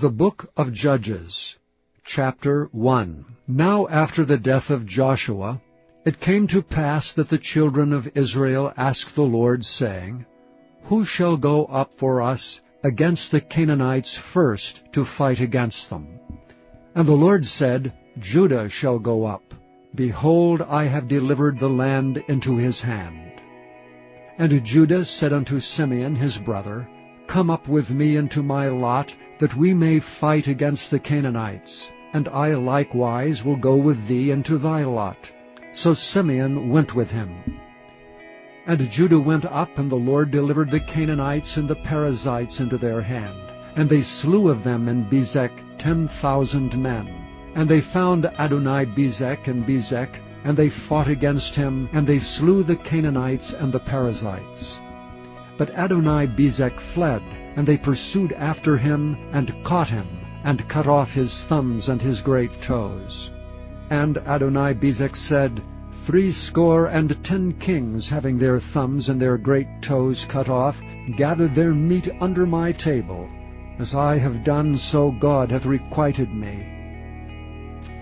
The Book of Judges, Chapter 1. Now after the death of Joshua, it came to pass that the children of Israel asked the Lord, saying, Who shall go up for us against the Canaanites first to fight against them? And the Lord said, Judah shall go up. Behold, I have delivered the land into his hand. And Judah said unto Simeon his brother, Come up with me into my lot, that we may fight against the Canaanites, and I likewise will go with thee into thy lot. So Simeon went with him. And Judah went up, and the Lord delivered the Canaanites and the Perizzites into their hand. And they slew of them in Bezek 10,000 men. And they found Adoni-Bezek and Bezek, and they fought against him, and they slew the Canaanites and the Perizzites. But Adoni-Bezek fled, and they pursued after him, and caught him, and cut off his thumbs and his great toes. And Adoni-Bezek said, 70 kings, having their thumbs and their great toes cut off, gathered their meat under my table. As I have done, so God hath requited me.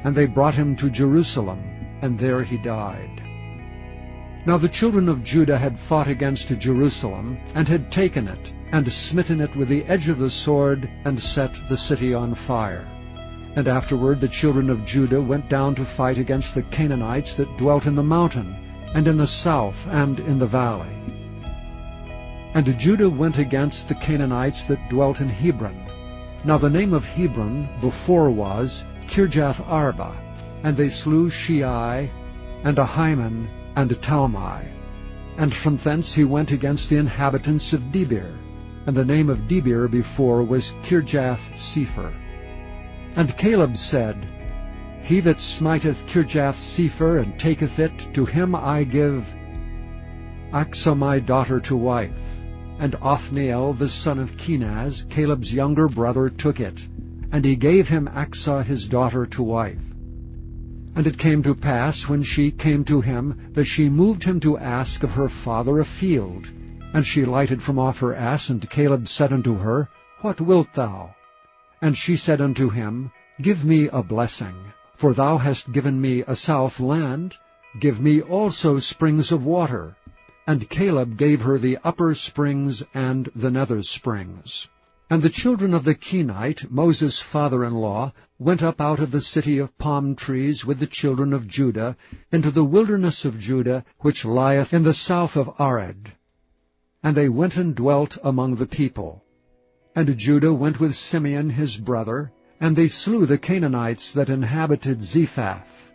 And they brought him to Jerusalem, and there he died. Now the children of Judah had fought against Jerusalem, and had taken it, and smitten it with the edge of the sword, and set the city on fire. And afterward the children of Judah went down to fight against the Canaanites that dwelt in the mountain, and in the south, and in the valley. And Judah went against the Canaanites that dwelt in Hebron. Now the name of Hebron before was Kirjath-Arba, and they slew Shei, and Ahiman, and Talmai. And from thence he went against the inhabitants of Debir, and the name of Debir before was Kirjath-Sepher. And Caleb said, He that smiteth Kirjath-Sepher, and taketh it, to him I give Achsah my daughter to wife. And Othniel the son of Kenaz, Caleb's younger brother, took it, and he gave him Achsah his daughter to wife. And it came to pass, when she came to him, that she moved him to ask of her father a field. And she lighted from off her ass, and Caleb said unto her, What wilt thou? And she said unto him, Give me a blessing, for thou hast given me a south land. Give me also springs of water. And Caleb gave her the upper springs and the nether springs. And the children of the Kenite, Moses' father-in-law, went up out of the city of palm trees with the children of Judah into the wilderness of Judah, which lieth in the south of Ared. And they went and dwelt among the people. And Judah went with Simeon his brother, and they slew the Canaanites that inhabited Zephath,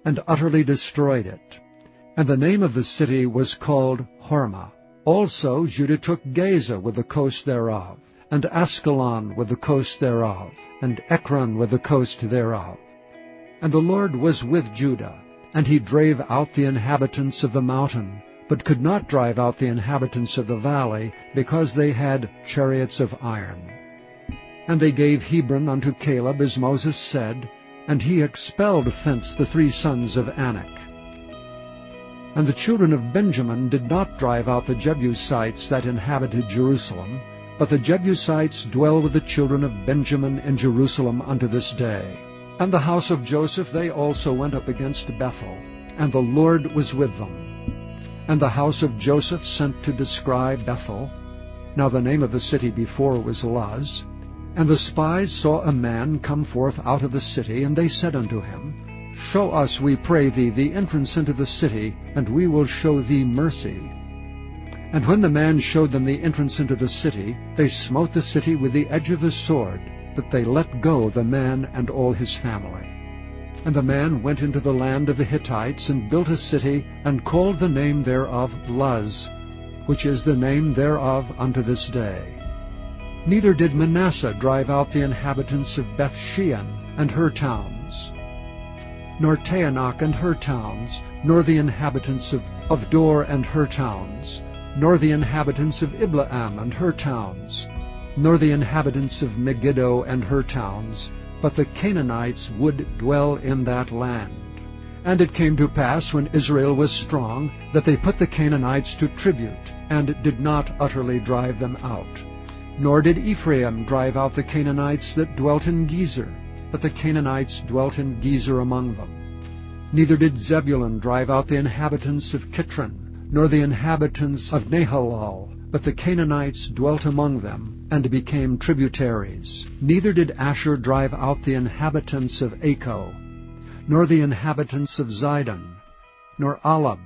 and utterly destroyed it. And the name of the city was called Hormah. Also Judah took Gaza with the coast thereof, and Askelon with the coast thereof, and Ekron with the coast thereof. And the Lord was with Judah, and he drave out the inhabitants of the mountain, but could not drive out the inhabitants of the valley, because they had chariots of iron. And they gave Hebron unto Caleb, as Moses said, and he expelled thence the 3 sons of Anak. And the children of Benjamin did not drive out the Jebusites that inhabited Jerusalem, but the Jebusites dwell with the children of Benjamin in Jerusalem unto this day. And the house of Joseph they also went up against Bethel, and the Lord was with them. And the house of Joseph sent to descry Bethel. Now the name of the city before was Luz. And the spies saw a man come forth out of the city, and they said unto him, Show us, we pray thee, the entrance into the city, and we will show thee mercy. And when the man showed them the entrance into the city, they smote the city with the edge of the sword, but they let go the man and all his family. And the man went into the land of the Hittites, and built a city, and called the name thereof Luz, which is the name thereof unto this day. Neither did Manasseh drive out the inhabitants of Beth-shean and her towns, nor Taanach and her towns, nor the inhabitants of Dor and her towns, nor the inhabitants of Ibleam and her towns, nor the inhabitants of Megiddo and her towns, but the Canaanites would dwell in that land. And it came to pass, when Israel was strong, that they put the Canaanites to tribute, and did not utterly drive them out. Nor did Ephraim drive out the Canaanites that dwelt in Gezer, but the Canaanites dwelt in Gezer among them. Neither did Zebulun drive out the inhabitants of Kitron, nor the inhabitants of Nahalal, but the Canaanites dwelt among them, and became tributaries. Neither did Asher drive out the inhabitants of Acco, nor the inhabitants of Zidon, nor Alab,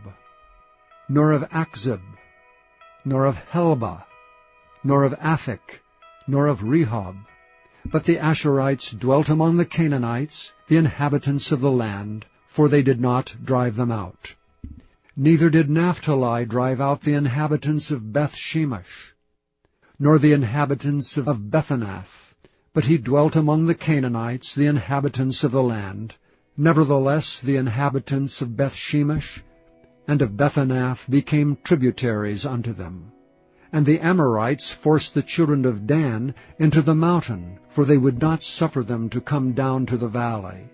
nor of Achzib, nor of Helba, nor of Aphik, nor of Rehob. But the Asherites dwelt among the Canaanites, the inhabitants of the land, for they did not drive them out. Neither did Naphtali drive out the inhabitants of Beth-shemesh, nor the inhabitants of Bethanath, but he dwelt among the Canaanites, the inhabitants of the land. Nevertheless the inhabitants of Beth-shemesh and of Bethanath became tributaries unto them. And the Amorites forced the children of Dan into the mountain, for they would not suffer them to come down to the valley.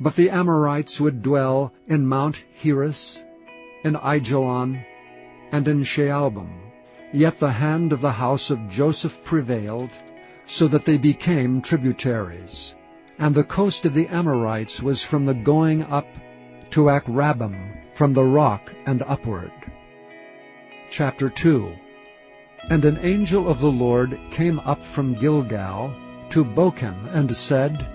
But the Amorites would dwell in Mount Heres, in Aijalon, and in Shaalbim. Yet the hand of the house of Joseph prevailed, so that they became tributaries. And the coast of the Amorites was from the going up to Akrabbim, from the rock and upward. Chapter 2. And an angel of the Lord came up from Gilgal to Bochim, and said,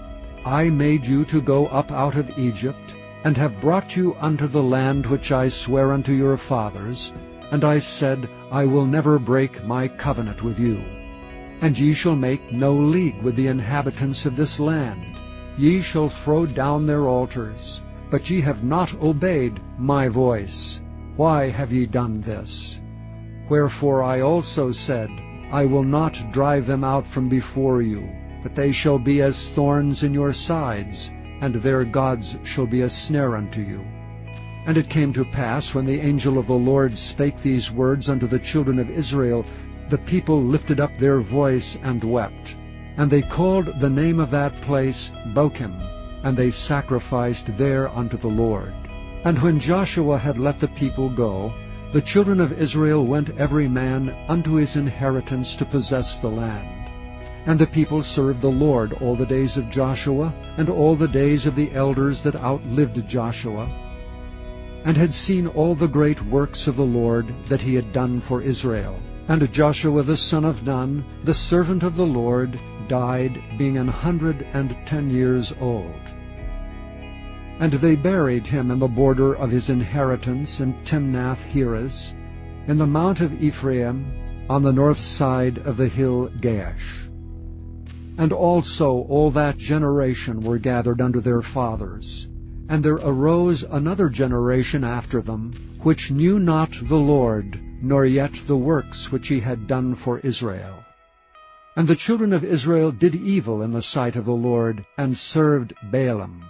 I made you to go up out of Egypt, and have brought you unto the land which I sware unto your fathers. And I said, I will never break my covenant with you. And ye shall make no league with the inhabitants of this land. Ye shall throw down their altars. But ye have not obeyed my voice. Why have ye done this? Wherefore I also said, I will not drive them out from before you, but they shall be as thorns in your sides, and their gods shall be a snare unto you. And it came to pass, when the angel of the Lord spake these words unto the children of Israel, the people lifted up their voice and wept. And they called the name of that place Bochim, and they sacrificed there unto the Lord. And when Joshua had let the people go, the children of Israel went every man unto his inheritance to possess the land. And the people served the Lord all the days of Joshua, and all the days of the elders that outlived Joshua, and had seen all the great works of the Lord that he had done for Israel. And Joshua the son of Nun, the servant of the Lord, died, being 110 years old. And they buried him in the border of his inheritance in Timnath-Heres, in the mount of Ephraim, on the north side of the hill Gaash. And also all that generation were gathered unto their fathers. And there arose another generation after them, which knew not the Lord, nor yet the works which he had done for Israel. And the children of Israel did evil in the sight of the Lord, and served Baalim.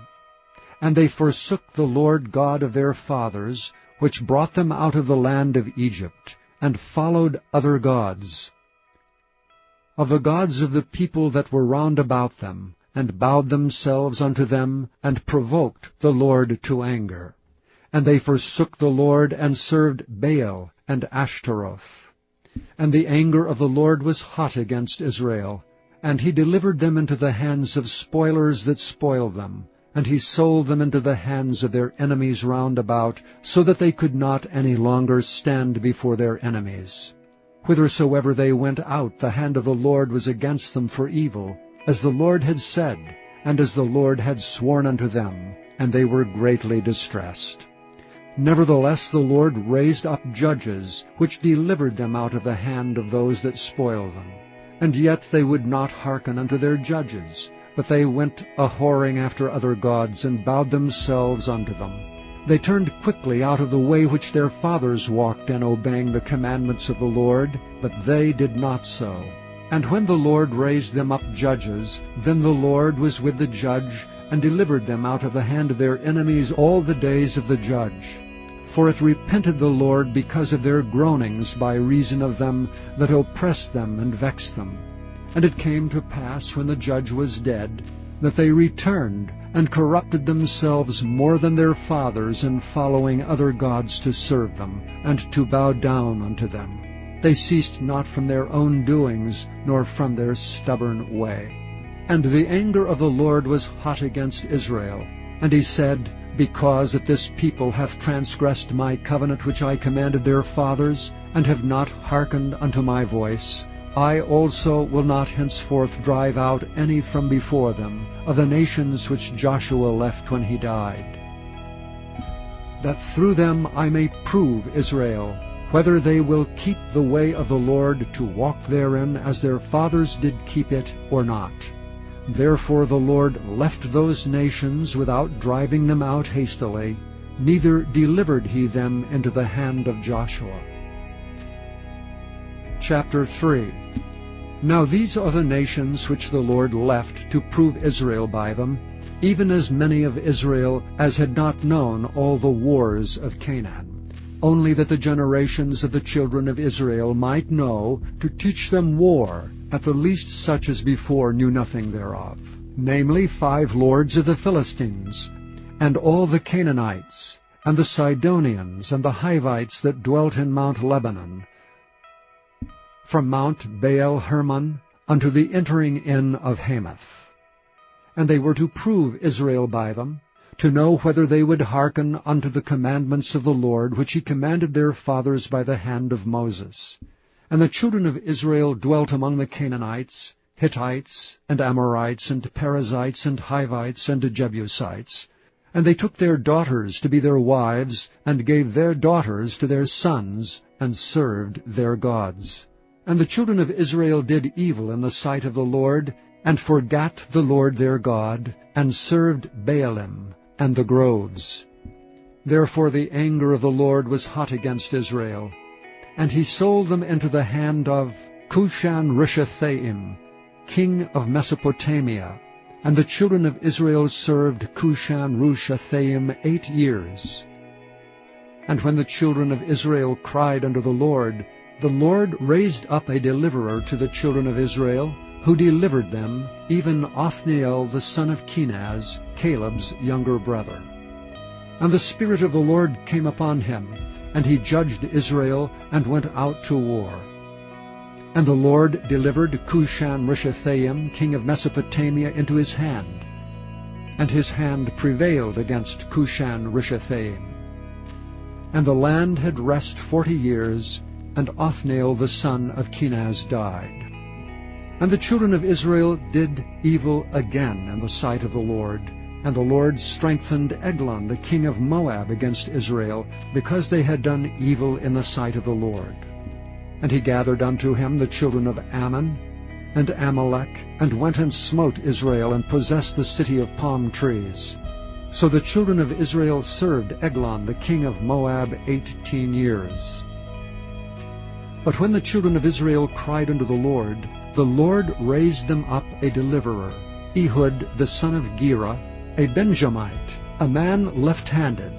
And they forsook the Lord God of their fathers, which brought them out of the land of Egypt, and followed other gods, of the gods of the people that were round about them, and bowed themselves unto them, and provoked the Lord to anger. And they forsook the Lord, and served Baal and Ashtaroth. And the anger of the Lord was hot against Israel, and he delivered them into the hands of spoilers that spoiled them, and he sold them into the hands of their enemies round about, so that they could not any longer stand before their enemies. Whithersoever they went out, the hand of the Lord was against them for evil, as the Lord had said, and as the Lord had sworn unto them, and they were greatly distressed. Nevertheless the Lord raised up judges, which delivered them out of the hand of those that spoiled them. And yet they would not hearken unto their judges, but they went a-whoring after other gods, and bowed themselves unto them. They turned quickly out of the way which their fathers walked in, obeying the commandments of the Lord, but they did not so. And when the Lord raised them up judges, then the Lord was with the judge, and delivered them out of the hand of their enemies all the days of the judge. For it repented the Lord because of their groanings by reason of them that oppressed them and vexed them. And it came to pass, when the judge was dead, that they returned, and corrupted themselves more than their fathers in following other gods to serve them, and to bow down unto them. They ceased not from their own doings, nor from their stubborn way. And the anger of the Lord was hot against Israel. And he said, Because that this people hath transgressed my covenant which I commanded their fathers, and have not hearkened unto my voice, I also will not henceforth drive out any from before them, of the nations which Joshua left when he died, that through them I may prove Israel, whether they will keep the way of the Lord to walk therein as their fathers did keep it, or not. Therefore the Lord left those nations without driving them out hastily, neither delivered he them into the hand of Joshua. Chapter 3. Now these are the nations which the Lord left to prove Israel by them, even as many of Israel as had not known all the wars of Canaan, only that the generations of the children of Israel might know, to teach them war, at the least such as before knew nothing thereof, namely 5 lords of the Philistines, and all the Canaanites, and the Sidonians, and the Hivites that dwelt in Mount Lebanon, from Mount Baal Hermon unto the entering in of Hamath. And they were to prove Israel by them, to know whether they would hearken unto the commandments of the Lord, which he commanded their fathers by the hand of Moses. And the children of Israel dwelt among the Canaanites, Hittites, and Amorites, and Perizzites, and Hivites, and Jebusites. And they took their daughters to be their wives, and gave their daughters to their sons, and served their gods. And the children of Israel did evil in the sight of the Lord, and forgat the Lord their God, and served Baalim and the groves. Therefore the anger of the Lord was hot against Israel, and he sold them into the hand of Cushan-Rishathaim, king of Mesopotamia. And the children of Israel served Cushan-Rishathaim 8 years. And when the children of Israel cried unto the Lord raised up a deliverer to the children of Israel, who delivered them, even Othniel the son of Kenaz, Caleb's younger brother. And the Spirit of the Lord came upon him, and he judged Israel, and went out to war. And the Lord delivered Cushan-Rishathaim, king of Mesopotamia, into his hand, and his hand prevailed against Cushan-Rishathaim. And the land had rest 40 years, and Othniel the son of Kenaz died. And the children of Israel did evil again in the sight of the Lord. And the Lord strengthened Eglon the king of Moab against Israel, because they had done evil in the sight of the Lord. And he gathered unto him the children of Ammon and Amalek, and went and smote Israel, and possessed the city of palm trees. So the children of Israel served Eglon the king of Moab 18 years. But when the children of Israel cried unto the Lord raised them up a deliverer, Ehud the son of Gera, a Benjamite, a man left-handed.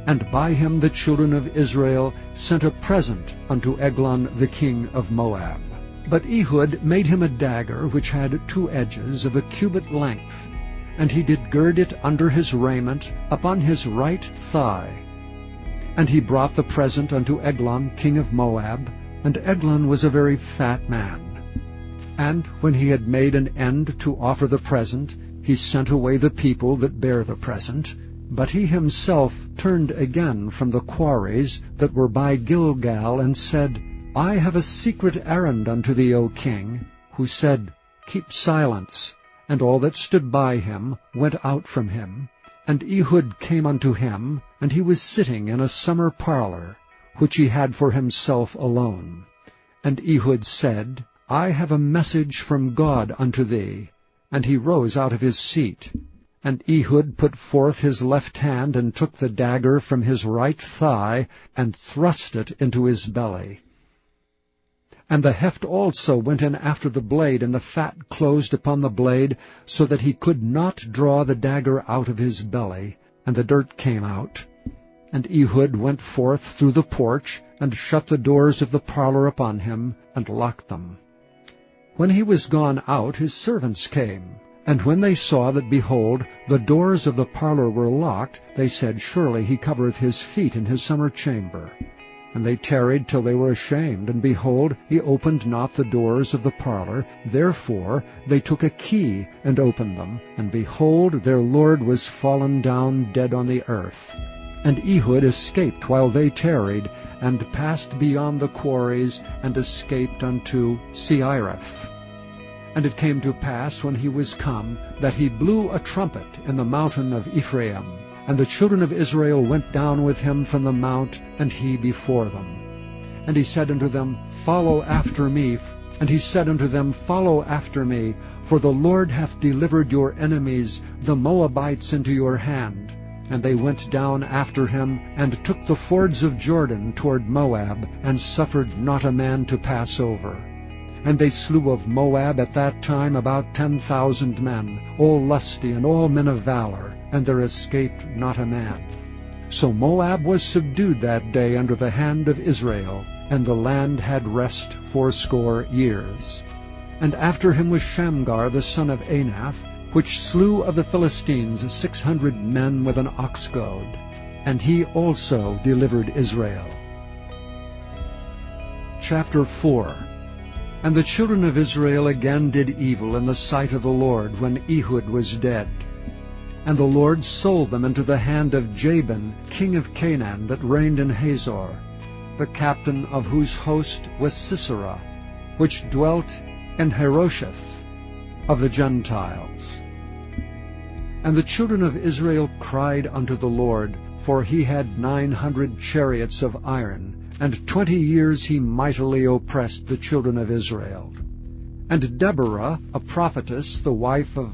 And by him the children of Israel sent a present unto Eglon the king of Moab. But Ehud made him a dagger which had 2 edges of a cubit length, and he did gird it under his raiment upon his right thigh. And he brought the present unto Eglon king of Moab, and Eglon was a very fat man. And when he had made an end to offer the present, he sent away the people that bare the present. But he himself turned again from the quarries that were by Gilgal, and said, I have a secret errand unto thee, O king. Who said, Keep silence. And all that stood by him went out from him. And Ehud came unto him, and he was sitting in a summer parlor, which he had for himself alone. And Ehud said, I have a message from God unto thee. And he rose out of his seat. And Ehud put forth his left hand, and took the dagger from his right thigh, and thrust it into his belly. And the heft also went in after the blade, and the fat closed upon the blade, so that he could not draw the dagger out of his belly, and the dirt came out. And Ehud went forth through the porch, and shut the doors of the parlor upon him, and locked them. When he was gone out, his servants came. And when they saw that, behold, the doors of the parlor were locked, they said, Surely he covereth his feet in his summer chamber. And they tarried till they were ashamed, and behold, he opened not the doors of the parlor. Therefore they took a key, and opened them, and behold, their lord was fallen down dead on the earth. And Ehud escaped while they tarried, and passed beyond the quarries, and escaped unto Seireph. And it came to pass, when he was come, that he blew a trumpet in the mountain of Ephraim. And the children of Israel went down with him from the mount, and he before them. And he said unto them, Follow after me. And he said unto them, Follow after me, for the Lord hath delivered your enemies, the Moabites, into your hand. And they went down after him, and took the fords of Jordan toward Moab, and suffered not a man to pass over. And they slew of Moab at that time about 10,000 men, all lusty and all men of valor, and there escaped not a man. So Moab was subdued that day under the hand of Israel, and the land had rest 80 years. And after him was Shamgar the son of Anath, which slew of the Philistines 600 men with an ox goad, and he also delivered Israel. Chapter 4. And the children of Israel again did evil in the sight of the Lord, when Ehud was dead. And the Lord sold them into the hand of Jabin, king of Canaan, that reigned in Hazor, the captain of whose host was Sisera, which dwelt in Harosheth of the Gentiles. And the children of Israel cried unto the Lord, for he had 900 chariots of iron, and 20 years he mightily oppressed the children of Israel. And Deborah, a prophetess, the wife of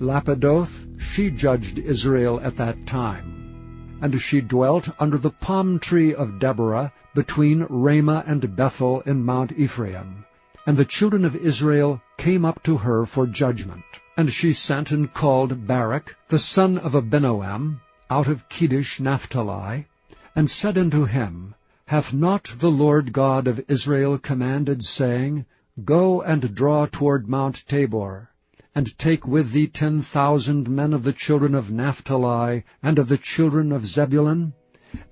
Lapidoth, she judged Israel at that time. And she dwelt under the palm tree of Deborah, between Ramah and Bethel in Mount Ephraim. And the children of Israel came up to her for judgment. And she sent and called Barak, the son of Abinoam, out of Kedesh Naphtali, and said unto him, Hath not the Lord God of Israel commanded, saying, Go and draw toward Mount Tabor, and take with thee 10,000 men of the children of Naphtali, and of the children of Zebulun?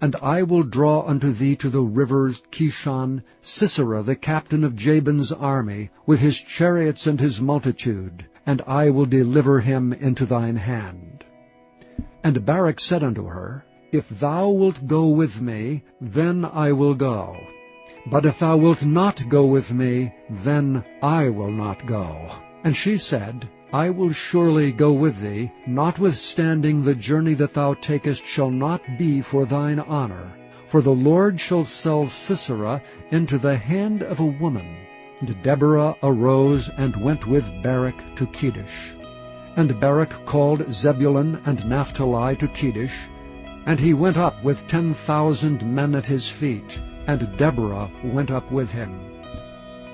And I will draw unto thee to the rivers Kishon Sisera the captain of Jabin's army, with his chariots and his multitude, and I will deliver him into thine hand. And Barak said unto her, If thou wilt go with me, then I will go. But if thou wilt not go with me, then I will not go. And she said, I will surely go with thee, notwithstanding the journey that thou takest shall not be for thine honor. For the Lord shall sell Sisera into the hand of a woman. And Deborah arose and went with Barak to Kedesh. And Barak called Zebulun and Naphtali to Kedesh, and he went up with 10,000 men at his feet, and Deborah went up with him.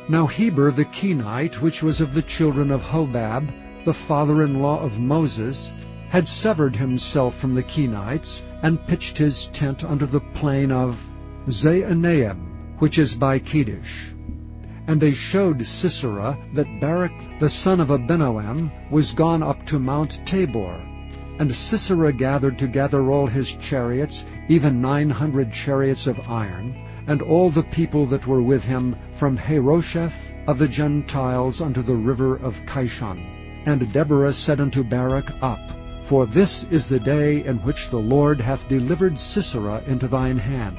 Now Heber the Kenite, which was of the children of Hobab, the father-in-law of Moses, had severed himself from the Kenites, and pitched his tent under the plain of Zaanaim, which is by Kedesh. And they showed Sisera that Barak the son of Abinoam was gone up to Mount Tabor. And Sisera gathered together all his chariots, even 900 chariots of iron, and all the people that were with him, from Harosheth of the Gentiles unto the river of Kishon. And Deborah said unto Barak, Up, for this is the day in which the Lord hath delivered Sisera into thine hand.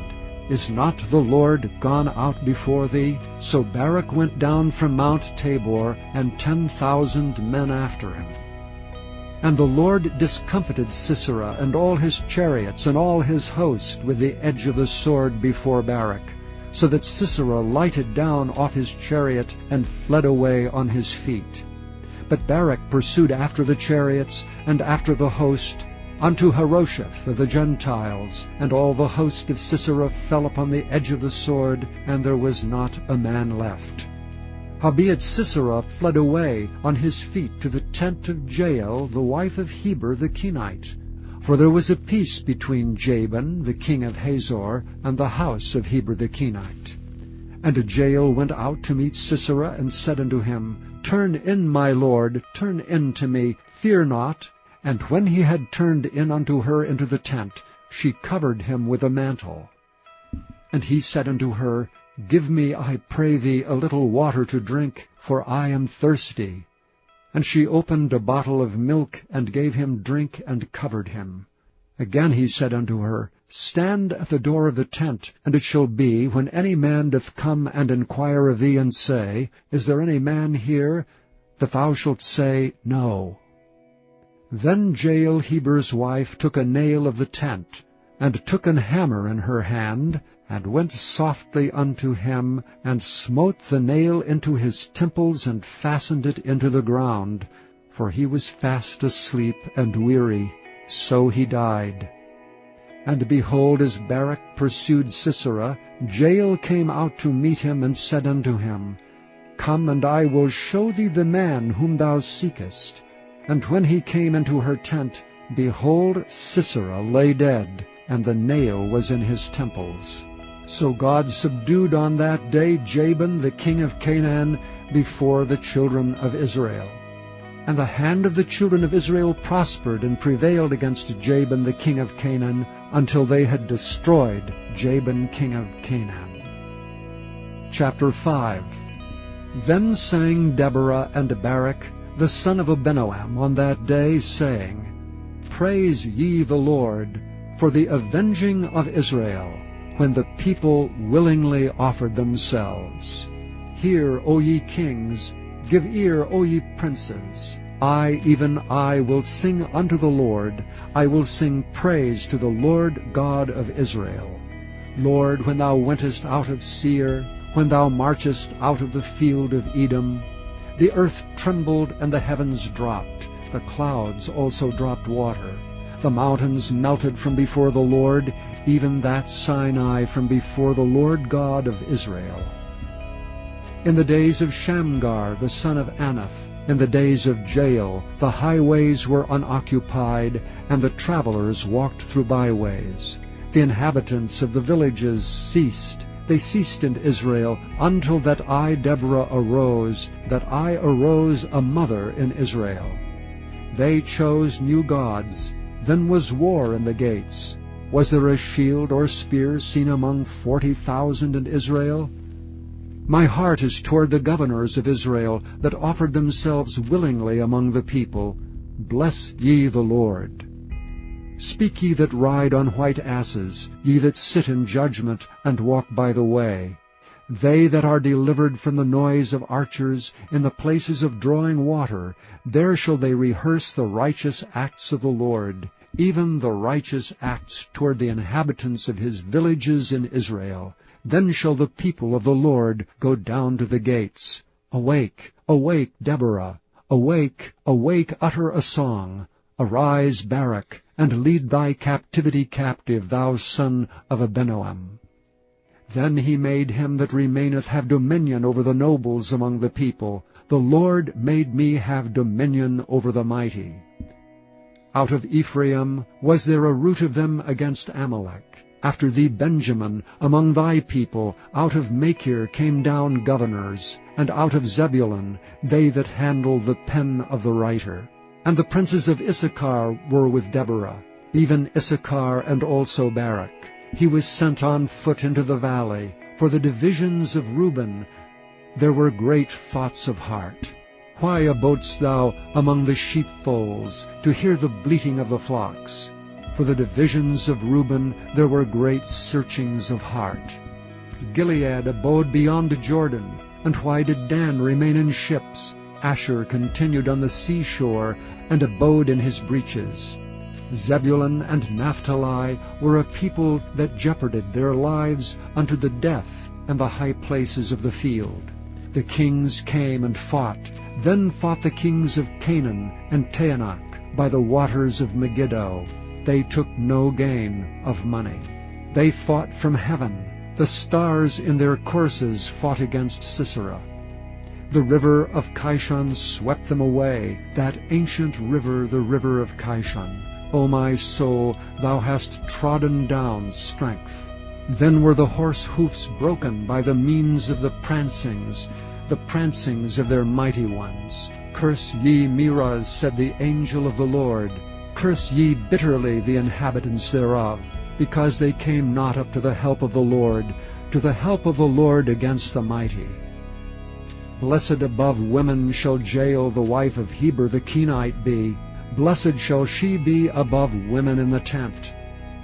Is not the Lord gone out before thee? So Barak went down from Mount Tabor, and 10,000 men after him. And the Lord discomfited Sisera and all his chariots and all his host with the edge of the sword before Barak, so that Sisera lighted down off his chariot and fled away on his feet. But Barak pursued after the chariots and after the host unto Harosheth of the Gentiles, and all the host of Sisera fell upon the edge of the sword, and there was not a man left. Howbeit Sisera fled away on his feet to the tent of Jael, the wife of Heber the Kenite. For there was a peace between Jabin, the king of Hazor, and the house of Heber the Kenite. And Jael went out to meet Sisera, and said unto him, Turn in, my lord, turn in to me, fear not. And when he had turned in unto her into the tent, she covered him with a mantle. And he said unto her, Give me, I pray thee, a little water to drink, for I am thirsty. And she opened a bottle of milk, and gave him drink, and covered him. Again he said unto her, Stand at the door of the tent, and it shall be, when any man doth come and inquire of thee, and say, Is there any man here? That thou shalt say, No. Then Jael Heber's wife took a nail of the tent, and took an hammer in her hand, and went softly unto him, and smote the nail into his temples, and fastened it into the ground. For he was fast asleep and weary, so he died. And behold, as Barak pursued Sisera, Jael came out to meet him, and said unto him, Come, and I will show thee the man whom thou seekest. And when he came into her tent, behold, Sisera lay dead, and the nail was in his temples. So God subdued on that day Jabin the king of Canaan before the children of Israel. And the hand of the children of Israel prospered and prevailed against Jabin the king of Canaan, until they had destroyed Jabin king of Canaan. Chapter 5. Then sang Deborah and Barak, the son of Abinoam, on that day, saying, Praise ye the Lord, for the avenging of Israel, when the people willingly offered themselves. Hear, O ye kings, give ear, O ye princes. I, even I, will sing unto the Lord. I will sing praise to the Lord God of Israel. Lord, when thou wentest out of Seir, when thou marchest out of the field of Edom, the earth trembled and the heavens dropped. The clouds also dropped water. The mountains melted from before the Lord, even that Sinai from before the Lord God of Israel. In the days of Shamgar the son of Anath, in the days of Jael, the highways were unoccupied, and the travelers walked through byways. The inhabitants of the villages ceased. They ceased in Israel, until that I, Deborah, arose, that I arose a mother in Israel. They chose new gods. Then was war in the gates. Was there a shield or spear seen among 40,000 in Israel? My heart is toward the governors of Israel, that offered themselves willingly among the people. Bless ye the Lord. Speak ye that ride on white asses, ye that sit in judgment, and walk by the way. They that are delivered from the noise of archers, in the places of drawing water, there shall they rehearse the righteous acts of the Lord, even the righteous acts toward the inhabitants of his villages in Israel. Then shall the people of the Lord go down to the gates. Awake, awake, Deborah! Awake, awake, utter a song! Arise, Barak, and lead thy captivity captive, thou son of Abinoam. Then he made him that remaineth have dominion over the nobles among the people. The Lord made me have dominion over the mighty. Out of Ephraim was there a root of them against Amalek. After thee, Benjamin, among thy people, out of Machir came down governors, and out of Zebulun they that handle the pen of the writer. And the princes of Issachar were with Deborah, even Issachar and also Barak. He was sent on foot into the valley. For the divisions of Reuben there were great thoughts of heart. Why abodest thou among the sheepfolds, to hear the bleating of the flocks? For the divisions of Reuben there were great searchings of heart. Gilead abode beyond Jordan. And why did Dan remain in ships? Asher continued on the seashore, and abode in his breaches. Zebulun and Naphtali were a people that jeoparded their lives unto the death and the high places of the field. The kings came and fought. Then fought the kings of Canaan and Taanach by the waters of Megiddo. They took no gain of money. They fought from heaven. The stars in their courses fought against Sisera. The river of Kishon swept them away, that ancient river, the river of Kishon. O my soul, thou hast trodden down strength. Then were the horse hoofs broken by the means of the prancings of their mighty ones. Curse ye Meroz, said the angel of the Lord. Curse ye bitterly the inhabitants thereof. because they came not up to the help of the Lord, to the help of the Lord against the mighty. Blessed above women shall Jael the wife of Heber the Kenite be. Blessed shall she be above women in the tent.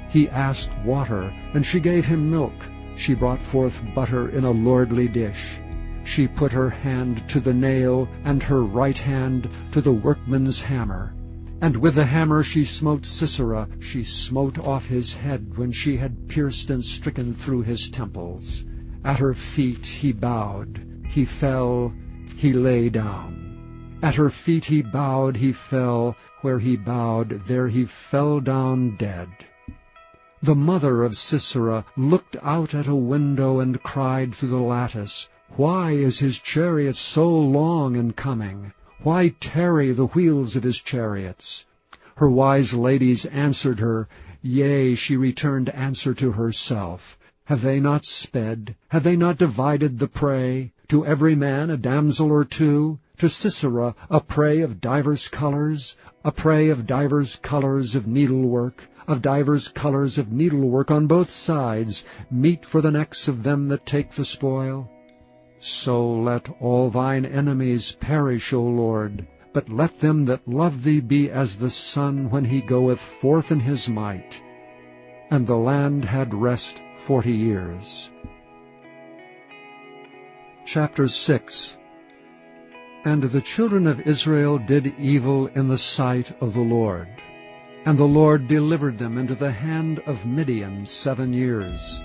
He asked water, and she gave him milk. She brought forth butter in a lordly dish. She put her hand to the nail, and her right hand to the workman's hammer. And with the hammer she smote Sisera. She smote off his head when she had pierced and stricken through his temples. At her feet he bowed. He fell, he lay down. At her feet he bowed, he fell. Where he bowed, there he fell down dead. The mother of Sisera looked out at a window and cried through the lattice, Why is his chariot so long in coming? Why tarry the wheels of his chariots? Her wise ladies answered her, Yea, she returned answer to herself. Have they not sped? Have they not divided the prey? To every man a damsel or two? To Sisera a prey of divers colors? A prey of divers colors of needlework, of divers colors of needlework on both sides, meat for the necks of them that take the spoil? So let all thine enemies perish, O Lord, but let them that love thee be as the sun when he goeth forth in his might. And the land had rest 40 years. Chapter 6. And the children of Israel did evil in the sight of the Lord. And the Lord delivered them into the hand of Midian 7 years.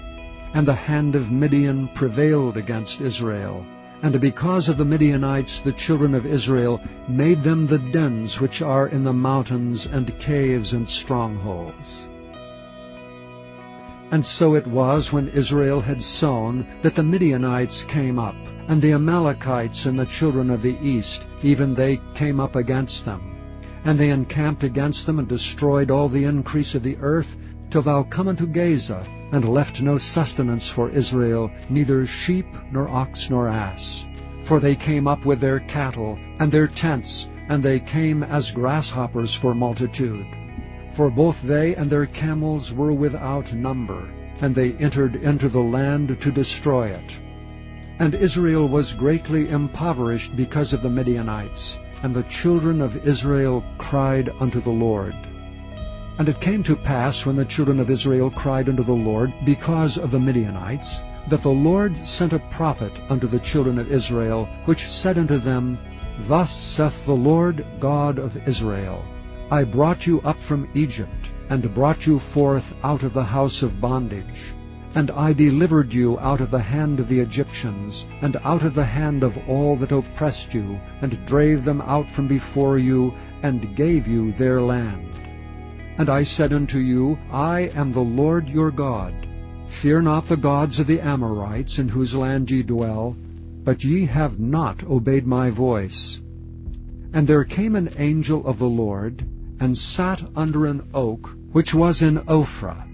And the hand of Midian prevailed against Israel. And because of the Midianites the children of Israel made them the dens which are in the mountains, and caves and strongholds. And so it was, when Israel had sown, that the Midianites came up, and the Amalekites and the children of the east, even they came up against them. And they encamped against them, and destroyed all the increase of the earth, till thou come unto Gaza, and left no sustenance for Israel, neither sheep, nor ox, nor ass. For they came up with their cattle, and their tents, and they came as grasshoppers for multitude. For both they and their camels were without number, and they entered into the land to destroy it. And Israel was greatly impoverished because of the Midianites, and the children of Israel cried unto the Lord. And it came to pass, when the children of Israel cried unto the Lord because of the Midianites, that the Lord sent a prophet unto the children of Israel, which said unto them, Thus saith the Lord God of Israel, I brought you up from Egypt, and brought you forth out of the house of bondage. And I delivered you out of the hand of the Egyptians, and out of the hand of all that oppressed you, and drave them out from before you, and gave you their land. And I said unto you, I am the Lord your God. Fear not the gods of the Amorites, in whose land ye dwell, but ye have not obeyed my voice. And there came an angel of the Lord, and sat under an oak which was in Ophrah,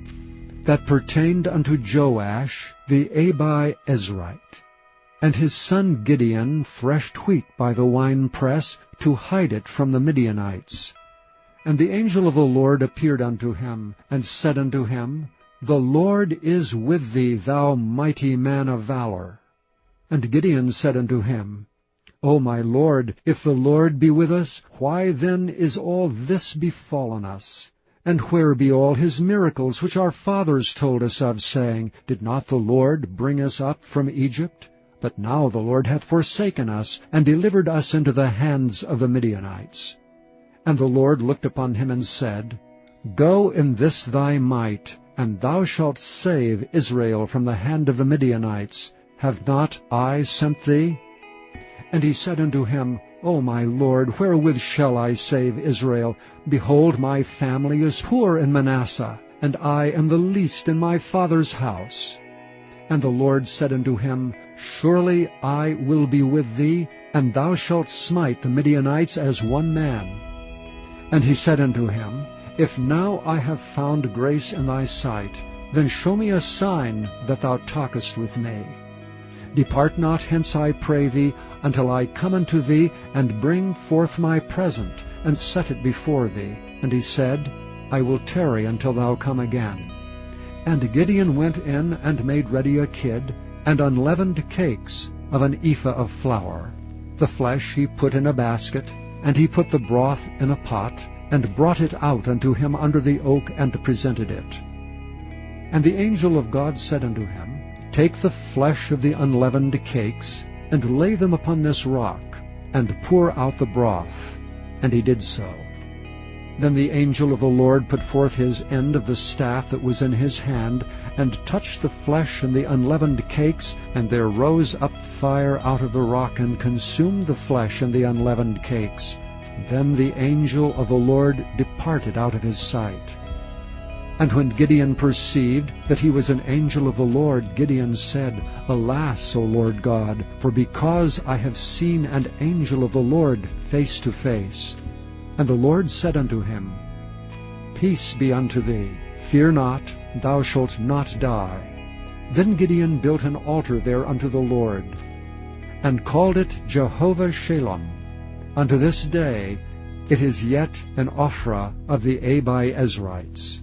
that pertained unto Joash the Abiezrite. And his son Gideon threshed wheat by the winepress, to hide it from the Midianites. And the angel of the Lord appeared unto him, and said unto him, The Lord is with thee, thou mighty man of valor. And Gideon said unto him, O my Lord, if the Lord be with us, why then is all this befallen us? And where be all his miracles which our fathers told us of, saying, Did not the Lord bring us up from Egypt? But now the Lord hath forsaken us, and delivered us into the hands of the Midianites. And the Lord looked upon him and said, Go in this thy might, and thou shalt save Israel from the hand of the Midianites. Have not I sent thee? And he said unto him, O my Lord, wherewith shall I save Israel? Behold, my family is poor in Manasseh, and I am the least in my father's house. And the Lord said unto him, Surely I will be with thee, and thou shalt smite the Midianites as one man. And he said unto him, If now I have found grace in thy sight, then show me a sign that thou talkest with me. Depart not hence, I pray thee, until I come unto thee, and bring forth my present, and set it before thee. And he said, I will tarry until thou come again. And Gideon went in and made ready a kid, and unleavened cakes of an ephah of flour. The flesh he put in a basket, and he put the broth in a pot, and brought it out unto him under the oak, and presented it. And the angel of God said unto him, Take the flesh of the unleavened cakes, and lay them upon this rock, and pour out the broth. And he did so. Then the angel of the Lord put forth his end of the staff that was in his hand, and touched the flesh and the unleavened cakes, and there rose up fire out of the rock, and consumed the flesh and the unleavened cakes. Then the angel of the Lord departed out of his sight. And when Gideon perceived that he was an angel of the Lord, Gideon said, Alas, O Lord God, for because I have seen an angel of the Lord face to face. And the Lord said unto him, Peace be unto thee, fear not, thou shalt not die. Then Gideon built an altar there unto the Lord, and called it Jehovah Shalom. Unto this day it is yet an Ophrah of the Abiezrites.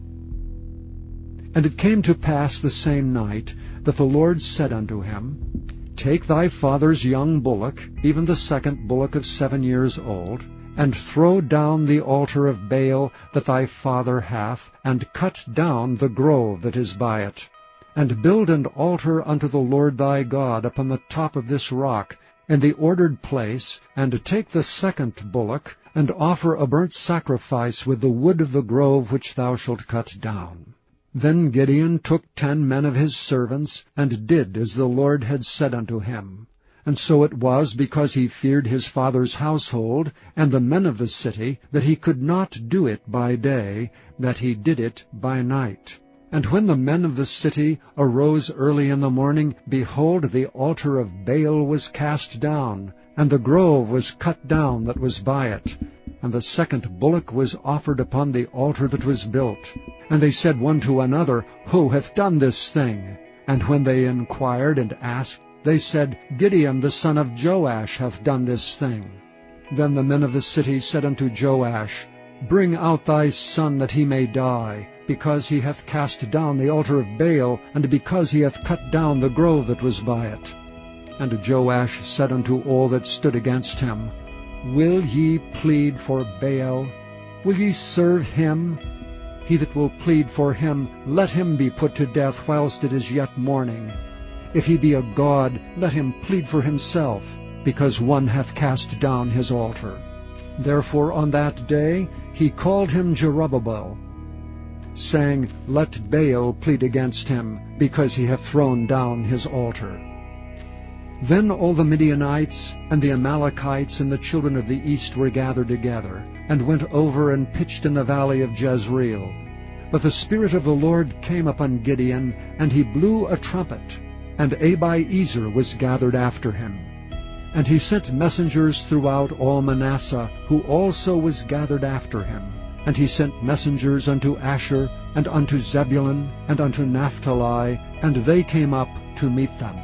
And it came to pass the same night that the Lord said unto him, Take thy father's young bullock, even the second bullock of 7 years old, and throw down the altar of Baal that thy father hath, and cut down the grove that is by it. And build an altar unto the Lord thy God upon the top of this rock, in the ordered place, and take the second bullock, and offer a burnt sacrifice with the wood of the grove which thou shalt cut down. Then Gideon took 10 men of his servants, and did as the Lord had said unto him. And so it was, because he feared his father's household, and the men of the city, that he could not do it by day, that he did it by night. And when the men of the city arose early in the morning, behold, the altar of Baal was cast down, and the grove was cut down that was by it. And the second bullock was offered upon the altar that was built. And they said one to another, Who hath done this thing? And when they inquired and asked, they said, Gideon the son of Joash hath done this thing. Then the men of the city said unto Joash, Bring out thy son that he may die, because he hath cast down the altar of Baal, and because he hath cut down the grove that was by it. And Joash said unto all that stood against him, Will ye plead for Baal? Will ye serve him? He that will plead for him, let him be put to death whilst it is yet morning. If he be a god, let him plead for himself, because one hath cast down his altar. Therefore on that day he called him Jerubbaal, saying, Let Baal plead against him, because he hath thrown down his altar. Then all the Midianites and the Amalekites and the children of the east were gathered together, and went over and pitched in the valley of Jezreel. But the Spirit of the Lord came upon Gideon, and he blew a trumpet, and Abiezer was gathered after him. And he sent messengers throughout all Manasseh, who also was gathered after him. And he sent messengers unto Asher, and unto Zebulun, and unto Naphtali, and they came up to meet them.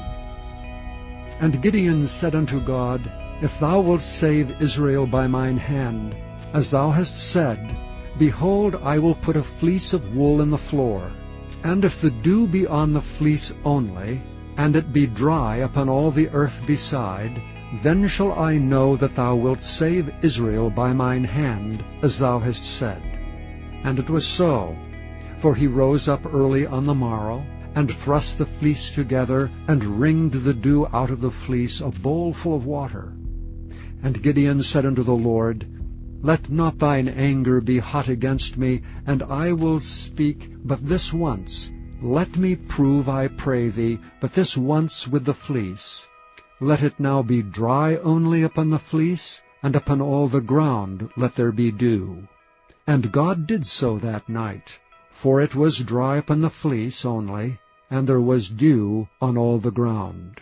And Gideon said unto God, If thou wilt save Israel by mine hand, as thou hast said, behold, I will put a fleece of wool in the floor. And if the dew be on the fleece only, and it be dry upon all the earth beside, then shall I know that thou wilt save Israel by mine hand, as thou hast said. And it was so. For he rose up early on the morrow, and thrust the fleece together, and wringed the dew out of the fleece, a bowl full of water. And Gideon said unto the Lord, Let not thine anger be hot against me, and I will speak but this once. Let me prove, I pray thee, but this once with the fleece. Let it now be dry only upon the fleece, and upon all the ground let there be dew. And God did so that night, for it was dry upon the fleece only, and there was dew on all the ground.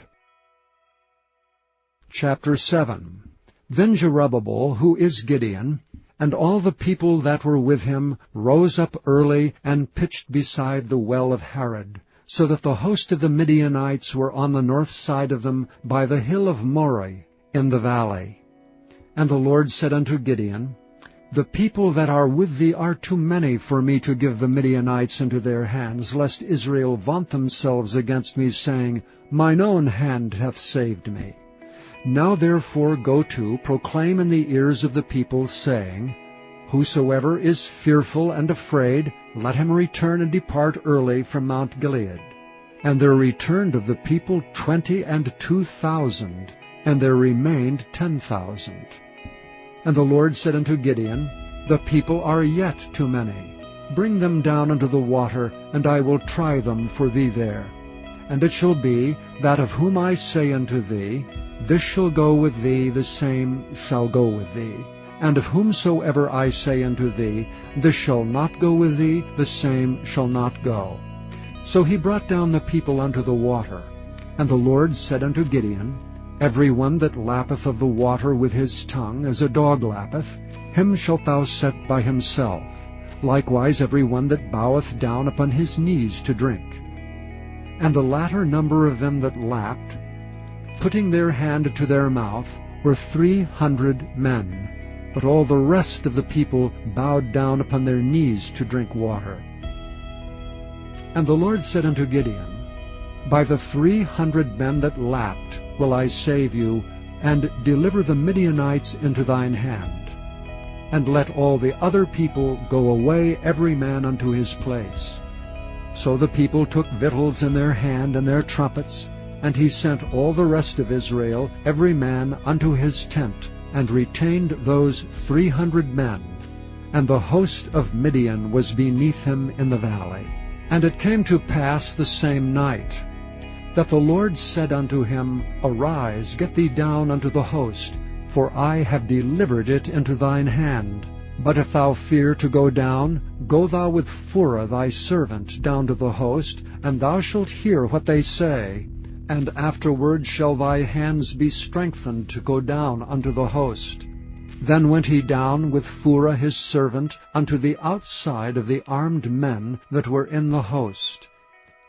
Chapter 7. Then Jerubbaal, who is Gideon, and all the people that were with him, rose up early, and pitched beside the well of Harod, so that the host of the Midianites were on the north side of them, by the hill of Moreh, in the valley. And the Lord said unto Gideon, The people that are with thee are too many for me to give the Midianites into their hands, lest Israel vaunt themselves against me, saying, Mine own hand hath saved me. Now therefore go to, proclaim in the ears of the people, saying, Whosoever is fearful and afraid, let him return and depart early from Mount Gilead. And there returned of the people 22,000, and there remained 10,000. And the Lord said unto Gideon, The people are yet too many. Bring them down unto the water, and I will try them for thee there. And it shall be, that of whom I say unto thee, This shall go with thee, the same shall go with thee. And of whomsoever I say unto thee, This shall not go with thee, the same shall not go. So he brought down the people unto the water. And the Lord said unto Gideon, Every one that lappeth of the water with his tongue, as a dog lappeth, him shalt thou set by himself. Likewise every one that boweth down upon his knees to drink. And the latter number of them that lapped, putting their hand to their mouth, were 300 men. But all the rest of the people bowed down upon their knees to drink water. And the Lord said unto Gideon, By the 300 men that lapped will I save you, and deliver the Midianites into thine hand. And let all the other people go away every man unto his place. So the people took victuals in their hand and their trumpets, and he sent all the rest of Israel, every man unto his tent, and retained those 300 men. And the host of Midian was beneath him in the valley. And it came to pass the same night, that the Lord said unto him, Arise, get thee down unto the host, for I have delivered it into thine hand. But if thou fear to go down, go thou with Phurah thy servant down to the host, and thou shalt hear what they say. And afterward shall thy hands be strengthened to go down unto the host. Then went he down with Phurah his servant unto the outside of the armed men that were in the host.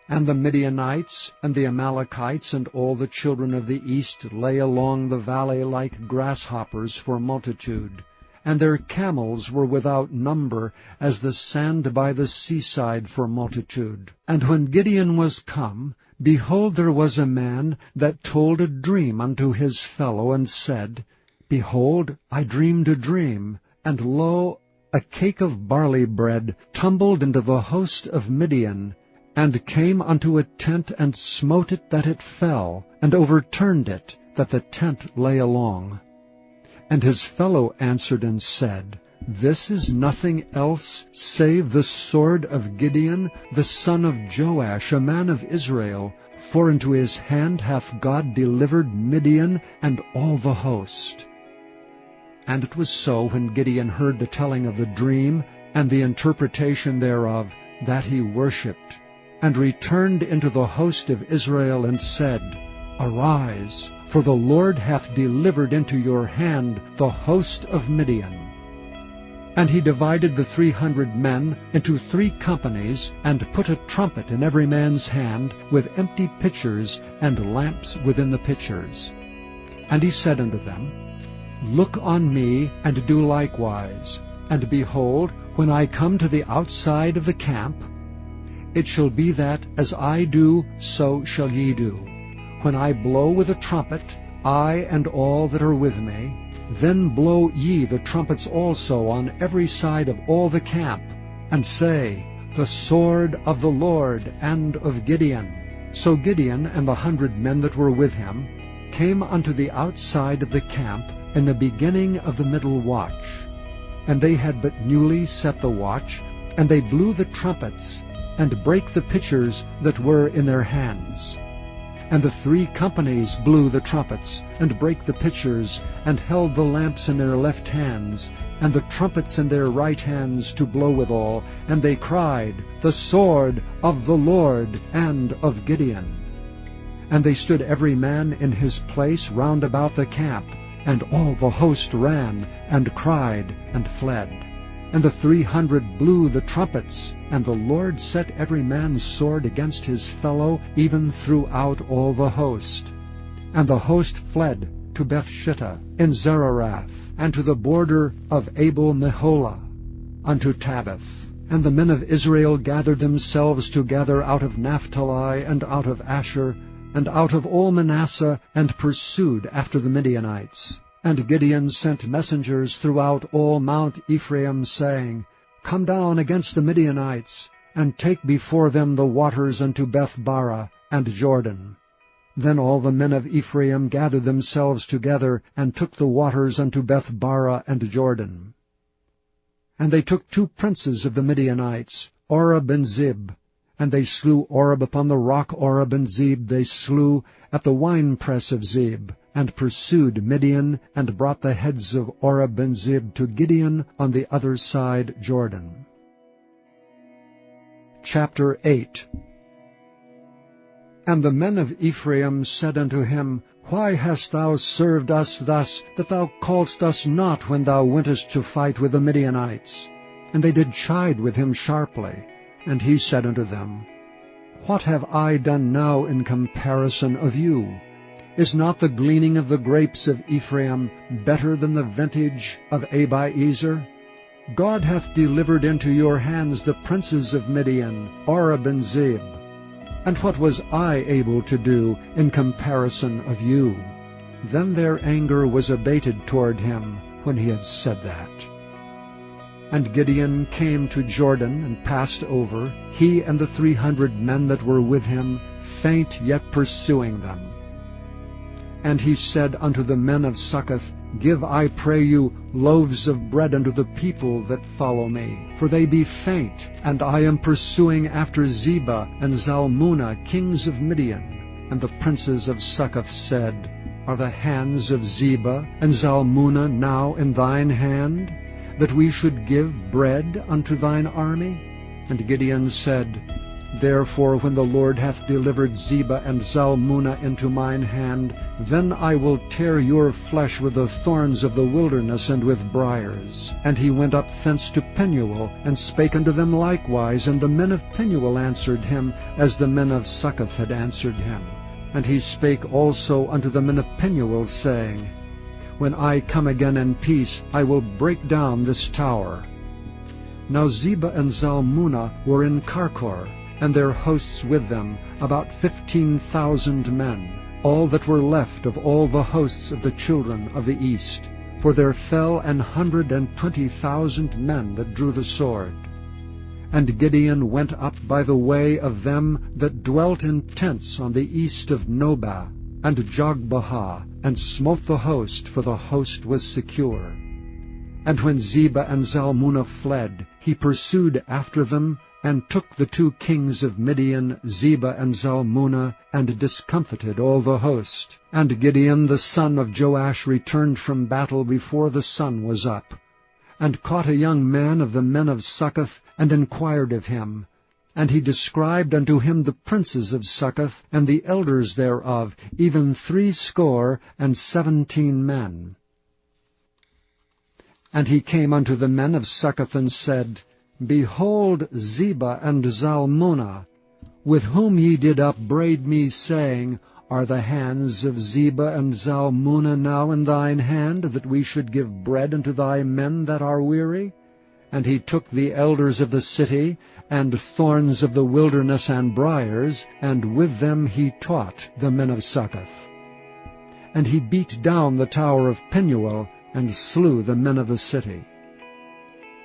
And the Midianites and the Amalekites and all the children of the east lay along the valley like grasshoppers for multitude, and their camels were without number as the sand by the seaside for multitude. And when Gideon was come, behold, there was a man that told a dream unto his fellow, and said, Behold, I dreamed a dream, and lo, a cake of barley bread tumbled into the host of Midian, and came unto a tent, and smote it that it fell, and overturned it, that the tent lay along. And his fellow answered and said, This is nothing else save the sword of Gideon, the son of Joash, a man of Israel, for into his hand hath God delivered Midian and all the host. And it was so, when Gideon heard the telling of the dream, and the interpretation thereof, that he worshipped, and returned into the host of Israel, and said, Arise, for the Lord hath delivered into your hand the host of Midian. And he divided the 300 men into 3 companies, and put a trumpet in every man's hand, with empty pitchers, and lamps within the pitchers. And he said unto them, Look on me, and do likewise. And behold, when I come to the outside of the camp, it shall be that, as I do, so shall ye do. When I blow with a trumpet, I and all that are with me, then blow ye the trumpets also on every side of all the camp, and say, The sword of the Lord and of Gideon. So Gideon and the 100 men that were with him came unto the outside of the camp in the beginning of the middle watch. And they had but newly set the watch, and they blew the trumpets, and brake the pitchers that were in their hands. And the 3 companies blew the trumpets, and brake the pitchers, and held the lamps in their left hands, and the trumpets in their right hands to blow withal. And they cried, The sword of the Lord and of Gideon. And they stood every man in his place round about the camp, and all the host ran, and cried, and fled. And the 300 blew the trumpets, and the Lord set every man's sword against his fellow, even throughout all the host. And the host fled, to Bethshittah in Zererath, and to the border of Abel-Meholah, unto Tabbath. And the men of Israel gathered themselves together out of Naphtali, and out of Asher, and out of all Manasseh, and pursued after the Midianites. And Gideon sent messengers throughout all Mount Ephraim, saying, Come down against the Midianites, and take before them the waters unto Beth-barah and Jordan. Then all the men of Ephraim gathered themselves together, and took the waters unto Beth-barah and Jordan. And they took 2 princes of the Midianites, Oreb and Zeb, and they slew Oreb upon the rock Oreb, and Zeb they slew at the winepress of Zeb, and pursued Midian, and brought the heads of Oreb and Zeb to Gideon on the other side Jordan. Chapter 8. And the men of Ephraim said unto him, Why hast thou served us thus, that thou calledst us not when thou wentest to fight with the Midianites? And they did chide with him sharply. And he said unto them, What have I done now in comparison of you? Is not the gleaning of the grapes of Ephraim better than the vintage of Abiezer? God hath delivered into your hands the princes of Midian, Oreb and Zeb. And what was I able to do in comparison of you? Then their anger was abated toward him when he had said that. And Gideon came to Jordan and passed over, he and the 300 men that were with him, faint yet pursuing them. And he said unto the men of Succoth, Give, I pray you, loaves of bread unto the people that follow me, for they be faint, and I am pursuing after Zebah and Zalmunna, kings of Midian. And the princes of Succoth said, Are the hands of Zebah and Zalmunna now in thine hand, that we should give bread unto thine army? And Gideon said, Therefore when the Lord hath delivered Zebah and Zalmunna into mine hand, then I will tear your flesh with the thorns of the wilderness and with briars. And he went up thence to Penuel, and spake unto them likewise. And the men of Penuel answered him, as the men of Succoth had answered him. And he spake also unto the men of Penuel, saying, When I come again in peace, I will break down this tower. Now Zebah and Zalmunna were in Karkor, and their hosts with them, about 15,000 men, all that were left of all the hosts of the children of the east. For there fell 120,000 men that drew the sword. And Gideon went up by the way of them that dwelt in tents on the east of Nobah and Jogbehah, and smote the host, for the host was secure. And when Zebah and Zalmunna fled, he pursued after them, and took the 2 kings of Midian, Zebah and Zalmunna, and discomfited all the host. And Gideon the son of Joash returned from battle before the sun was up, and caught a young man of the men of Succoth, and inquired of him. And he described unto him the princes of Succoth, and the elders thereof, even 17 men. And he came unto the men of Succoth, and said, Behold Zebah and Zalmunna, with whom ye did upbraid me, saying, Are the hands of Zebah and Zalmunna now in thine hand, that we should give bread unto thy men that are weary? And he took the elders of the city, and thorns of the wilderness and briars, and with them he taught the men of Succoth. And he beat down the tower of Penuel, and slew the men of the city.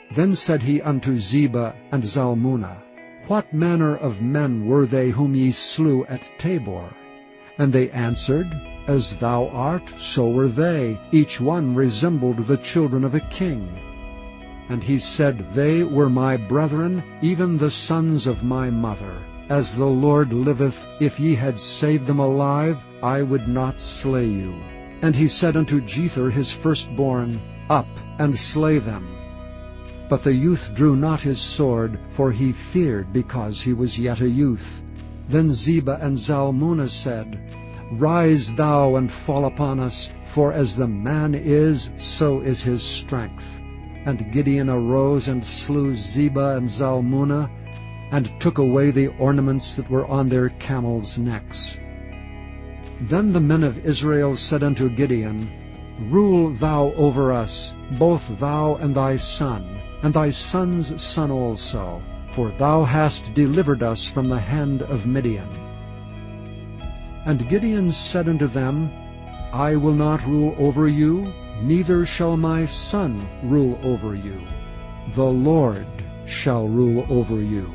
Then said he unto Zebah and Zalmunna, What manner of men were they whom ye slew at Tabor? And they answered, As thou art, so were they. Each one resembled the children of a king. And he said, They were my brethren, even the sons of my mother. As the Lord liveth, if ye had saved them alive, I would not slay you. And he said unto Jether his firstborn, Up, and slay them. But the youth drew not his sword, for he feared, because he was yet a youth. Then Zebah and Zalmunna said, Rise thou and fall upon us, for as the man is, so is his strength. And Gideon arose and slew Zebah and Zalmunna, and took away the ornaments that were on their camels' necks. Then the men of Israel said unto Gideon, Rule thou over us, both thou and thy son's son also, for thou hast delivered us from the hand of Midian. And Gideon said unto them, I will not rule over you, neither shall my son rule over you. The Lord shall rule over you.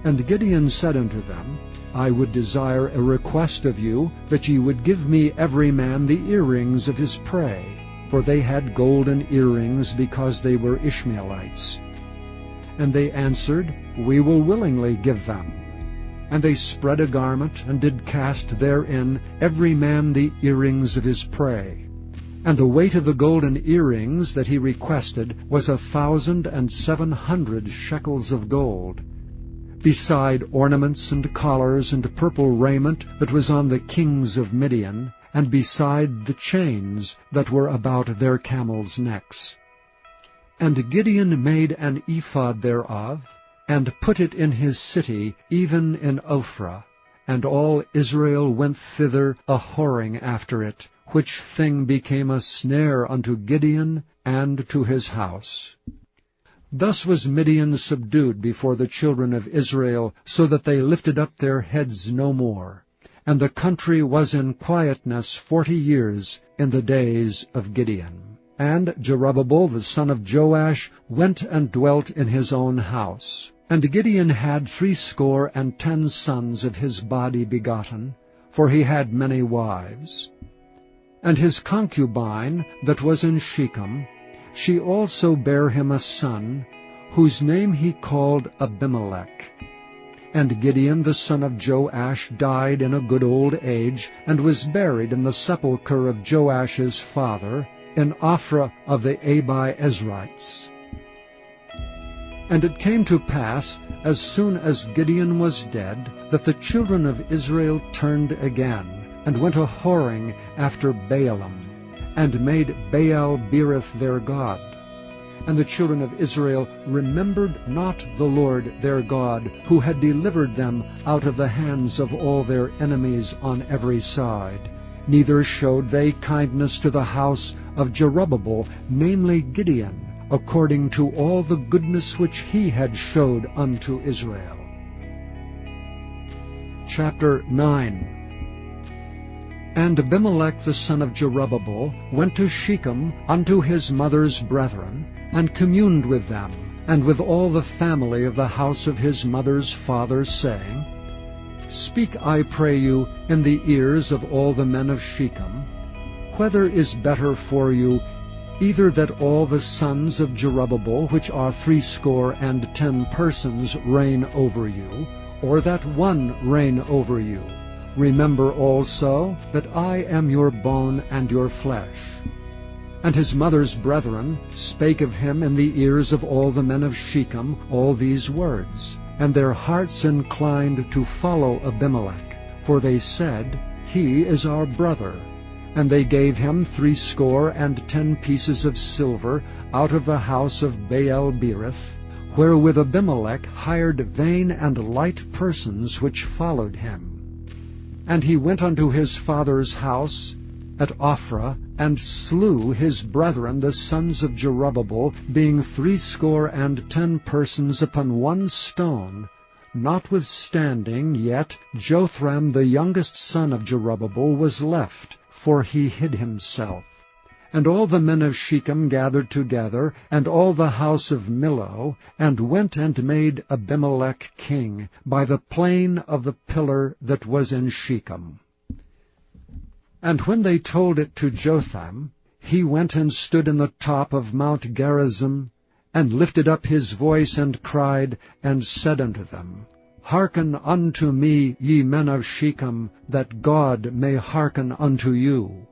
And Gideon said unto them, I would desire a request of you, that ye would give me every man the earrings of his prey, for they had golden earrings, because they were Ishmaelites. And they answered, We will willingly give them. And they spread a garment, and did cast therein every man the earrings of his prey. And the weight of the golden earrings that he requested was 1,700 shekels of gold, beside ornaments and collars and purple raiment that was on the kings of Midian, and beside the chains that were about their camels' necks. And Gideon made an ephod thereof, and put it in his city, even in Ophrah. And all Israel went thither a-whoring after it, which thing became a snare unto Gideon and to his house. Thus was Midian subdued before the children of Israel, so that they lifted up their heads no more. And the country was in quietness 40 years in the days of Gideon. And Jerubbaal the son of Joash went and dwelt in his own house. And Gideon had 70 sons of his body begotten, for he had many wives. And his concubine that was in Shechem, she also bare him a son, whose name he called Abimelech. And Gideon the son of Joash died in a good old age, and was buried in the sepulchre of Joash's father, in Ophrah of the Abiezrites. And it came to pass, as soon as Gideon was dead, that the children of Israel turned again, and went a-whoring after Baalim, and made Baal-berith their god. And the children of Israel remembered not the Lord their God, who had delivered them out of the hands of all their enemies on every side. Neither showed they kindness to the house of Jerubbaal, namely Gideon, according to all the goodness which he had showed unto Israel. Chapter 9. And Abimelech the son of Jerubbaal went to Shechem unto his mother's brethren, and communed with them, and with all the family of the house of his mother's father, saying, Speak, I pray you, in the ears of all the men of Shechem, whether is better for you, either that all the sons of Jerubbaal, which are 70 persons, reign over you, or that one reign over you? Remember also that I am your bone and your flesh. And his mother's brethren spake of him in the ears of all the men of Shechem all these words, and their hearts inclined to follow Abimelech, for they said, He is our brother. And they gave him 70 pieces of silver out of the house of Baal-berith, wherewith Abimelech hired vain and light persons which followed him. And he went unto his father's house at Ophrah, and slew his brethren the sons of Jerubbaal, being 70 persons upon one stone. Notwithstanding, yet Jotham the youngest son of Jerubbaal was left, for he hid himself. And all the men of Shechem gathered together, and all the house of Millo, and went and made Abimelech king, by the plain of the pillar that was in Shechem. And when they told it to Jotham, he went and stood in the top of Mount Gerizim, and lifted up his voice, and cried, and said unto them, Hearken unto me, ye men of Shechem, that God may hearken unto you.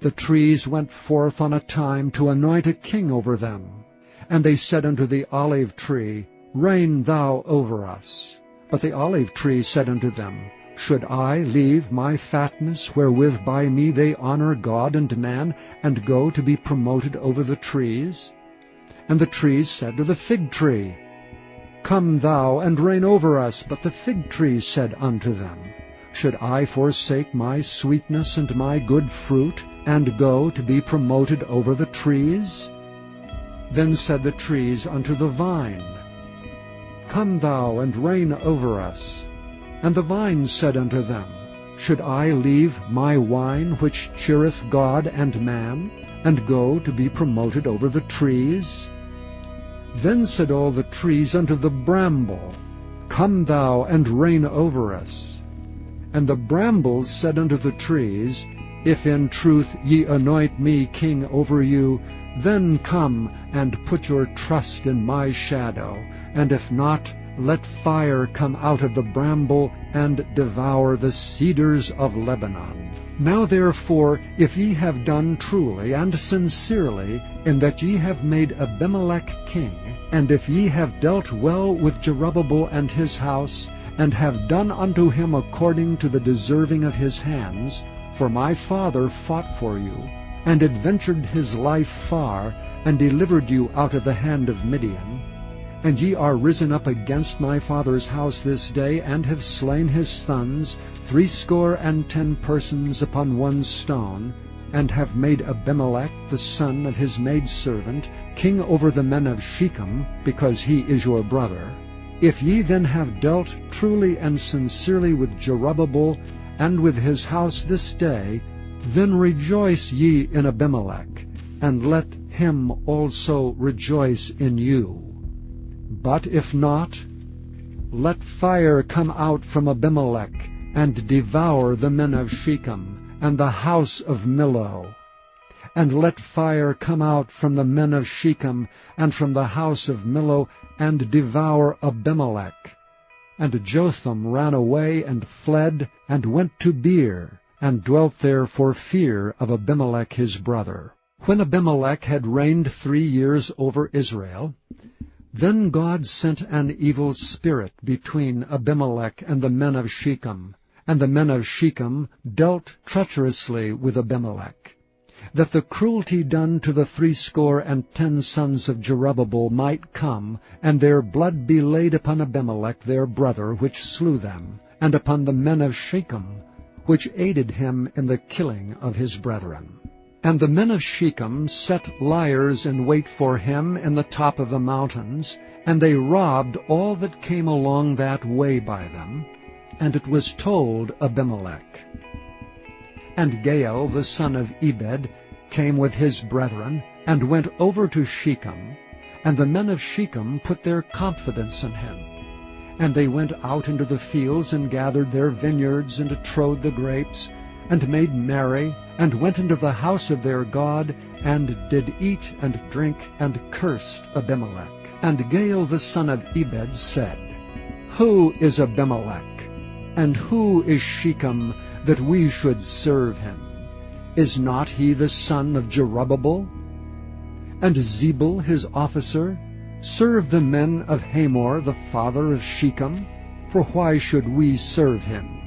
The trees went forth on a time to anoint a king over them. And they said unto the olive tree, Reign thou over us. But the olive tree said unto them, Should I leave my fatness, wherewith by me they honor God and man, and go to be promoted over the trees? And the trees said to the fig tree, Come thou and reign over us. But the fig tree said unto them, should I forsake my sweetness and my good fruit, and go to be promoted over the trees? Then said the trees unto the vine, Come thou and reign over us. And the vine said unto them, Should I leave my wine which cheereth God and man, and go to be promoted over the trees? Then said all the trees unto the bramble, Come thou and reign over us. And the brambles said unto the trees, If in truth ye anoint me king over you, then come and put your trust in my shadow, and if not, let fire come out of the bramble, and devour the cedars of Lebanon. Now therefore, if ye have done truly and sincerely, in that ye have made Abimelech king, and if ye have dealt well with Jerubbabel and his house, and have done unto him according to the deserving of his hands, for my father fought for you, and adventured his life far, and delivered you out of the hand of Midian, and ye are risen up against my father's house this day, and have slain his sons, 70 persons upon one stone, and have made Abimelech the son of his maidservant king over the men of Shechem, because he is your brother. If ye then have dealt truly and sincerely with Jerubbabel and with his house this day, then rejoice ye in Abimelech, and let him also rejoice in you. But if not, let fire come out from Abimelech, and devour the men of Shechem, and the house of Millo. And let fire come out from the men of Shechem, and from the house of Millo, and devour Abimelech. And Jotham ran away and fled, and went to Beer, and dwelt there for fear of Abimelech his brother. When Abimelech had reigned 3 years over Israel, then God sent an evil spirit between Abimelech and the men of Shechem, and the men of Shechem dealt treacherously with Abimelech, that the cruelty done to the 70 sons of Jerubbabel might come, and their blood be laid upon Abimelech their brother, which slew them, and upon the men of Shechem, which aided him in the killing of his brethren. And the men of Shechem set liers in wait for him in the top of the mountains, and they robbed all that came along that way by them. And it was told Abimelech. And Gaal the son of Ebed came with his brethren, and went over to Shechem, and the men of Shechem put their confidence in him. And they went out into the fields, and gathered their vineyards, and trode the grapes, and made merry, and went into the house of their God, and did eat and drink, and cursed Abimelech. And Gaal the son of Ebed said, Who is Abimelech? And who is Shechem, that we should serve him? Is not he the son of Jerubbabel? And Zebul his officer served the men of Hamor the father of Shechem, for why should we serve him?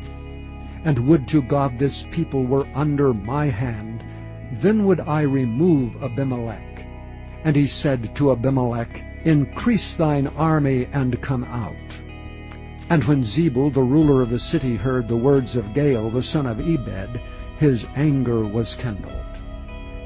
And would to God this people were under my hand, then would I remove Abimelech. And he said to Abimelech, Increase thine army, and come out. And when Zebul the ruler of the city heard the words of Gaal the son of Ebed, his anger was kindled.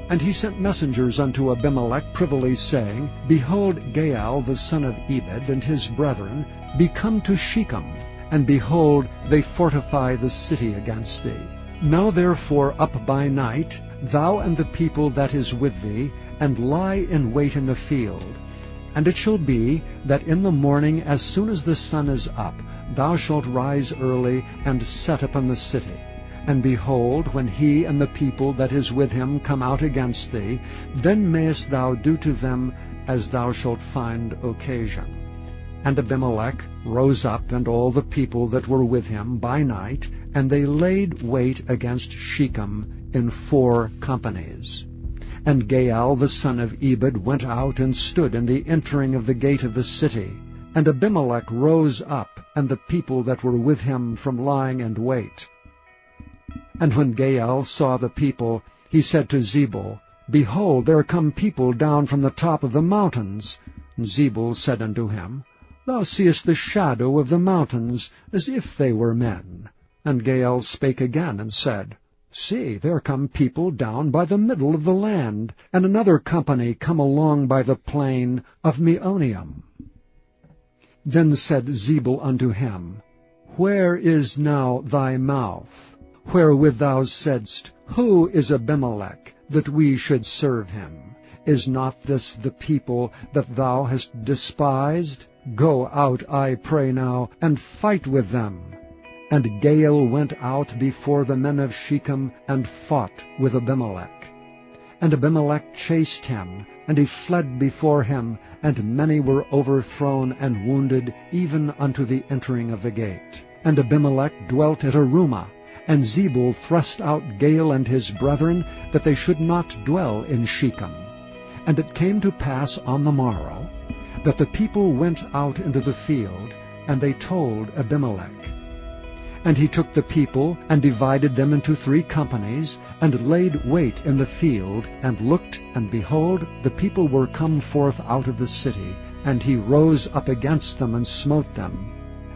And he sent messengers unto Abimelech privily, saying, Behold, Gaal the son of Ebed and his brethren be come to Shechem, and behold, they fortify the city against thee. Now therefore up by night, thou and the people that is with thee, and lie in wait in the field. And it shall be, that in the morning, as soon as the sun is up, thou shalt rise early, and set upon the city. And behold, when he and the people that is with him come out against thee, then mayest thou do to them as thou shalt find occasion. And Abimelech rose up, and all the people that were with him by night, and they laid wait against Shechem in 4 companies. And Gaal the son of Ebed went out and stood in the entering of the gate of the city. And Abimelech rose up, and the people that were with him from lying in wait. And when Gaal saw the people, he said to Zebul, Behold, there come people down from the top of the mountains. And Zebul said unto him, Thou seest the shadow of the mountains, as if they were men. And Gaal spake again, and said, See, there come people down by the middle of the land, and another company come along by the plain of Meonium. Then said Zebul unto him, Where is now thy mouth, wherewith thou saidst, Who is Abimelech, that we should serve him? Is not this the people that thou hast despised? Go out, I pray now, and fight with them. And Gaal went out before the men of Shechem, and fought with Abimelech. And Abimelech chased him, and he fled before him, and many were overthrown and wounded, even unto the entering of the gate. And Abimelech dwelt at Arumah, and Zebul thrust out Gaal and his brethren, that they should not dwell in Shechem. And it came to pass on the morrow, that the people went out into the field, and they told Abimelech. And he took the people, and divided them into 3 companies, and laid wait in the field, and looked, and behold, the people were come forth out of the city, and he rose up against them, and smote them.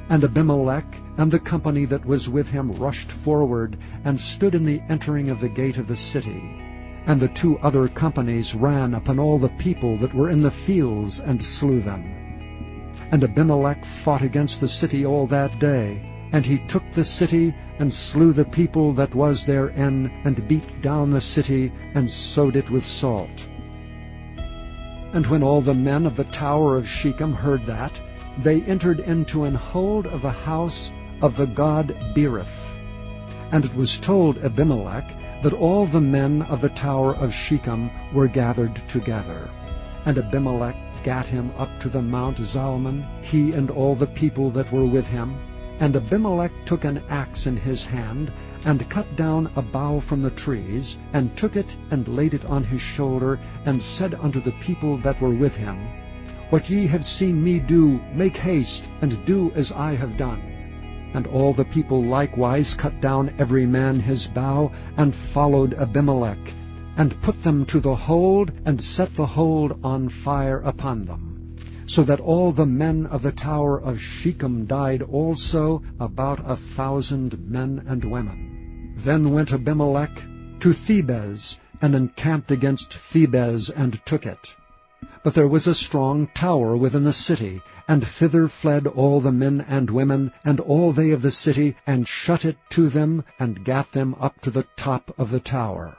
And Abimelech and the company that was with him rushed forward, and stood in the entering of the gate of the city. And the 2 other companies ran upon all the people that were in the fields, and slew them. And Abimelech fought against the city all that day, and he took the city, and slew the people that was therein, and beat down the city, and sowed it with salt. And when all the men of the tower of Shechem heard that, they entered into an hold of the house of the god Berith. And it was told Abimelech that all the men of the tower of Shechem were gathered together. And Abimelech gat him up to the Mount Zalmon, he and all the people that were with him. And Abimelech took an axe in his hand, and cut down a bough from the trees, and took it, and laid it on his shoulder, and said unto the people that were with him, What ye have seen me do, make haste, and do as I have done. And all the people likewise cut down every man his bough, and followed Abimelech, and put them to the hold, and set the hold on fire upon them. So that all the men of the tower of Shechem died also, about 1,000 men and women. Then went Abimelech to Thebez, and encamped against Thebez, and took it. But there was a strong tower within the city, and thither fled all the men and women, and all they of the city, and shut it to them, and gat them up to the top of the tower.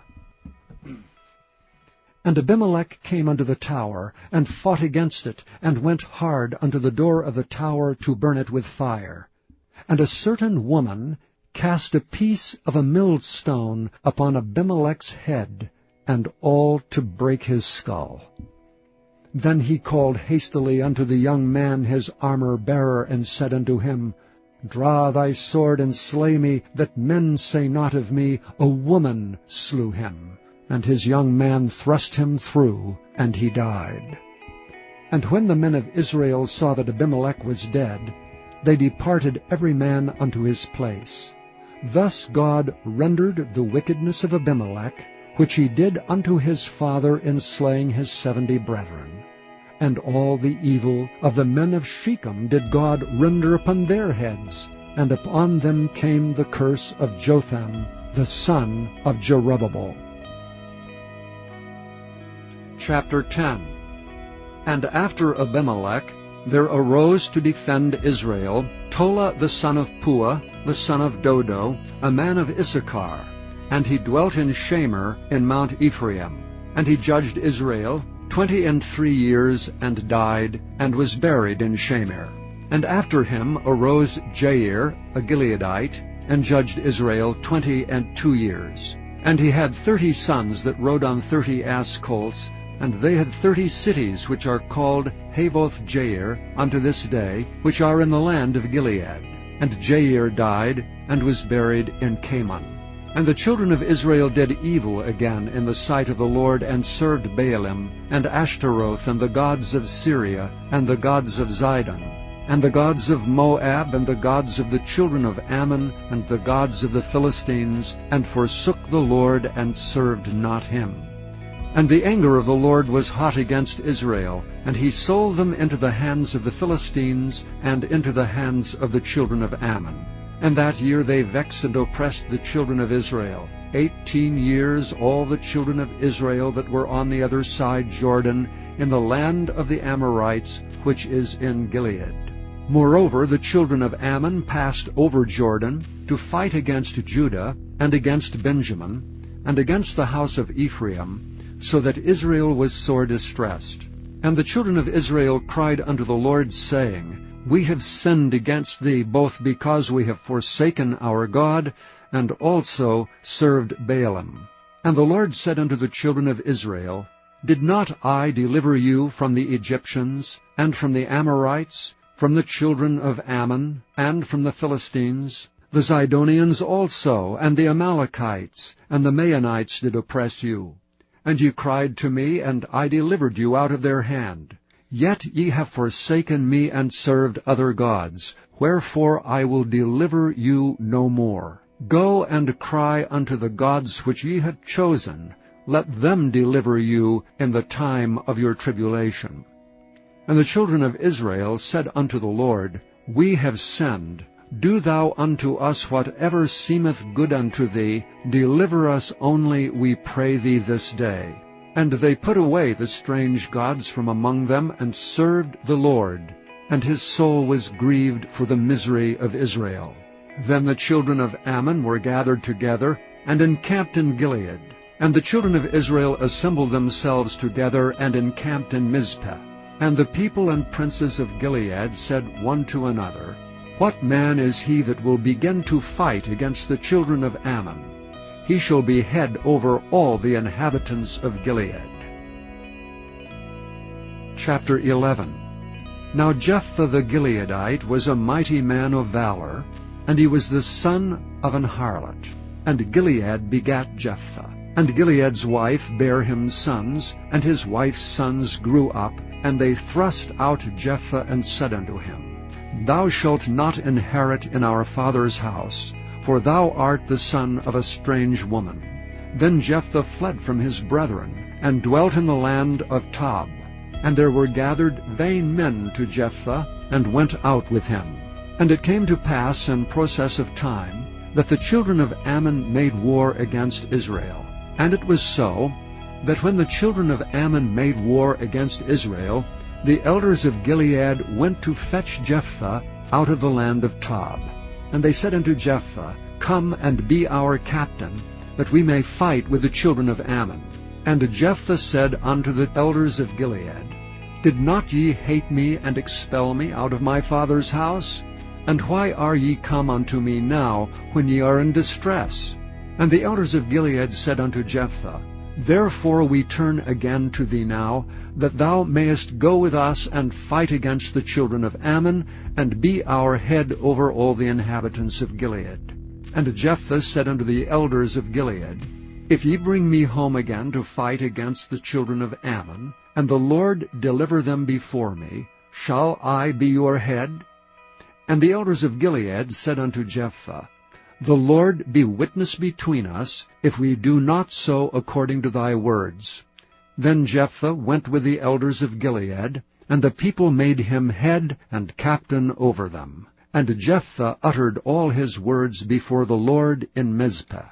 And Abimelech came unto the tower, and fought against it, and went hard unto the door of the tower to burn it with fire. And a certain woman cast a piece of a millstone upon Abimelech's head, and all to break his skull. Then he called hastily unto the young man his armor-bearer, and said unto him, Draw thy sword, and slay me, that men say not of me, A woman slew him. And his young man thrust him through, and he died. And when the men of Israel saw that Abimelech was dead, they departed every man unto his place. Thus God rendered the wickedness of Abimelech, which he did unto his father in slaying his 70 brethren. And all the evil of the men of Shechem did God render upon their heads, and upon them came the curse of Jotham, the son of Jerubbaal. Chapter 10. And after Abimelech there arose to defend Israel Tola the son of Puah, the son of Dodo, a man of Issachar, and he dwelt in Shamir in Mount Ephraim. And he judged Israel 23 years, and died, and was buried in Shamir. And after him arose Jair, a Gileadite, and judged Israel 22 years. And he had 30 sons that rode on 30 ass colts, and they had 30 cities which are called Havoth Jair unto this day, which are in the land of Gilead. And Jair died, and was buried in Kamon. And the children of Israel did evil again in the sight of the Lord, and served Baalim, and Ashtaroth, and the gods of Syria, and the gods of Zidon, and the gods of Moab, and the gods of the children of Ammon, and the gods of the Philistines, and forsook the Lord, and served not him. And the anger of the Lord was hot against Israel, and he sold them into the hands of the Philistines, and into the hands of the children of Ammon. And that year they vexed and oppressed the children of Israel. 18 years all the children of Israel that were on the other side Jordan, in the land of the Amorites, which is in Gilead. Moreover, the children of Ammon passed over Jordan to fight against Judah, and against Benjamin, and against the house of Ephraim, so that Israel was sore distressed. And the children of Israel cried unto the Lord, saying, We have sinned against thee, both because we have forsaken our God, and also served Baalim. And the Lord said unto the children of Israel, Did not I deliver you from the Egyptians, and from the Amorites, from the children of Ammon, and from the Philistines? The Zidonians also, and the Amalekites, and the Maonites did oppress you. And ye cried to me, and I delivered you out of their hand. Yet ye have forsaken me, and served other gods. Wherefore I will deliver you no more. Go and cry unto the gods which ye have chosen. Let them deliver you in the time of your tribulation. And the children of Israel said unto the Lord, We have sinned. Do thou unto us whatever seemeth good unto thee. Deliver us only, we pray thee, this day. And they put away the strange gods from among them, and served the Lord. And his soul was grieved for the misery of Israel. Then the children of Ammon were gathered together, and encamped in Gilead. And the children of Israel assembled themselves together, and encamped in Mizpeh. And the people and princes of Gilead said one to another, What man is he that will begin to fight against the children of Ammon? He shall be head over all the inhabitants of Gilead. Chapter 11. Now Jephthah the Gileadite was a mighty man of valor, and he was the son of an harlot. And Gilead begat Jephthah. And Gilead's wife bare him sons, and his wife's sons grew up, and they thrust out Jephthah, and said unto him, Thou shalt not inherit in our father's house, for thou art the son of a strange woman. Then Jephthah fled from his brethren, and dwelt in the land of Tob. And there were gathered vain men to Jephthah, and went out with him. And it came to pass in process of time, that the children of Ammon made war against Israel. And it was so, that when the children of Ammon made war against Israel, the elders of Gilead went to fetch Jephthah out of the land of Tob. And they said unto Jephthah, Come and be our captain, that we may fight with the children of Ammon. And Jephthah said unto the elders of Gilead, Did not ye hate me, and expel me out of my father's house? And why are ye come unto me now, when ye are in distress? And the elders of Gilead said unto Jephthah, Therefore we turn again to thee now, that thou mayest go with us and fight against the children of Ammon, and be our head over all the inhabitants of Gilead. And Jephthah said unto the elders of Gilead, If ye bring me home again to fight against the children of Ammon, and the Lord deliver them before me, shall I be your head? And the elders of Gilead said unto Jephthah, The Lord be witness between us, if we do not so according to thy words. Then Jephthah went with the elders of Gilead, and the people made him head and captain over them. And Jephthah uttered all his words before the Lord in Mizpeh.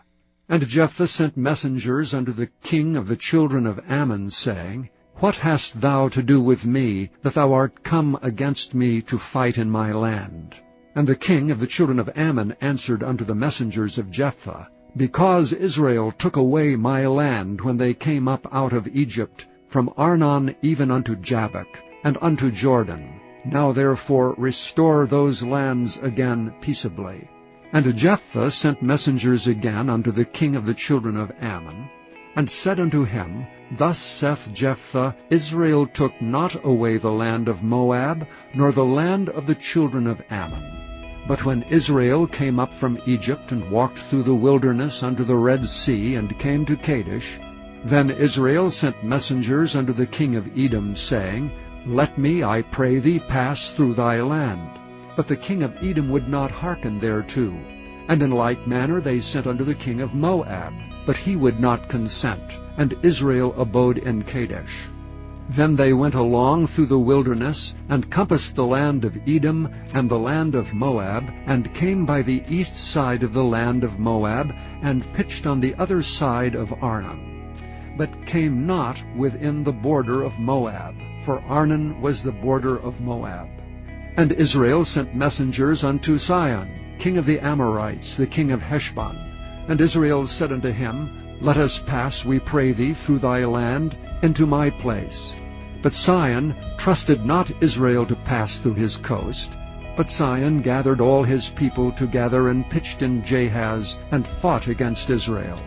And Jephthah sent messengers unto the king of the children of Ammon, saying, What hast thou to do with me, that thou art come against me to fight in my land? And the king of the children of Ammon answered unto the messengers of Jephthah, Because Israel took away my land when they came up out of Egypt, from Arnon even unto Jabbok, and unto Jordan. Now therefore restore those lands again peaceably. And Jephthah sent messengers again unto the king of the children of Ammon, and said unto him, Thus saith Jephthah, Israel took not away the land of Moab, nor the land of the children of Ammon. But when Israel came up from Egypt, and walked through the wilderness unto the Red Sea, and came to Kadesh, then Israel sent messengers unto the king of Edom, saying, Let me, I pray thee, pass through thy land. But the king of Edom would not hearken thereto. And in like manner they sent unto the king of Moab, but he would not consent, and Israel abode in Kadesh. Then they went along through the wilderness, and compassed the land of Edom and the land of Moab, and came by the east side of the land of Moab, and pitched on the other side of Arnon, but came not within the border of Moab, for Arnon was the border of Moab. And Israel sent messengers unto Sihon, king of the Amorites, the king of Heshbon. And Israel said unto him, Let us pass, we pray thee, through thy land into my place. But Sihon trusted not Israel to pass through his coast. But Sihon gathered all his people together, and pitched in Jahaz, and fought against Israel.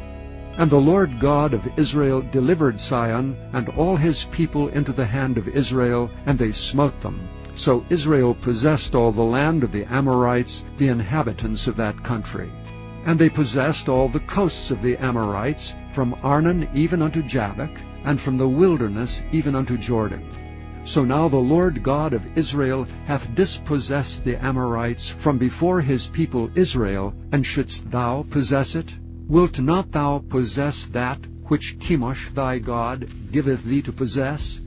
And the Lord God of Israel delivered Sihon and all his people into the hand of Israel, and they smote them. So Israel possessed all the land of the Amorites, the inhabitants of that country. And they possessed all the coasts of the Amorites, from Arnon even unto Jabbok, and from the wilderness even unto Jordan. So now the Lord God of Israel hath dispossessed the Amorites from before his people Israel, and shouldst thou possess it? Wilt not thou possess that which Chemosh thy God giveth thee to possess?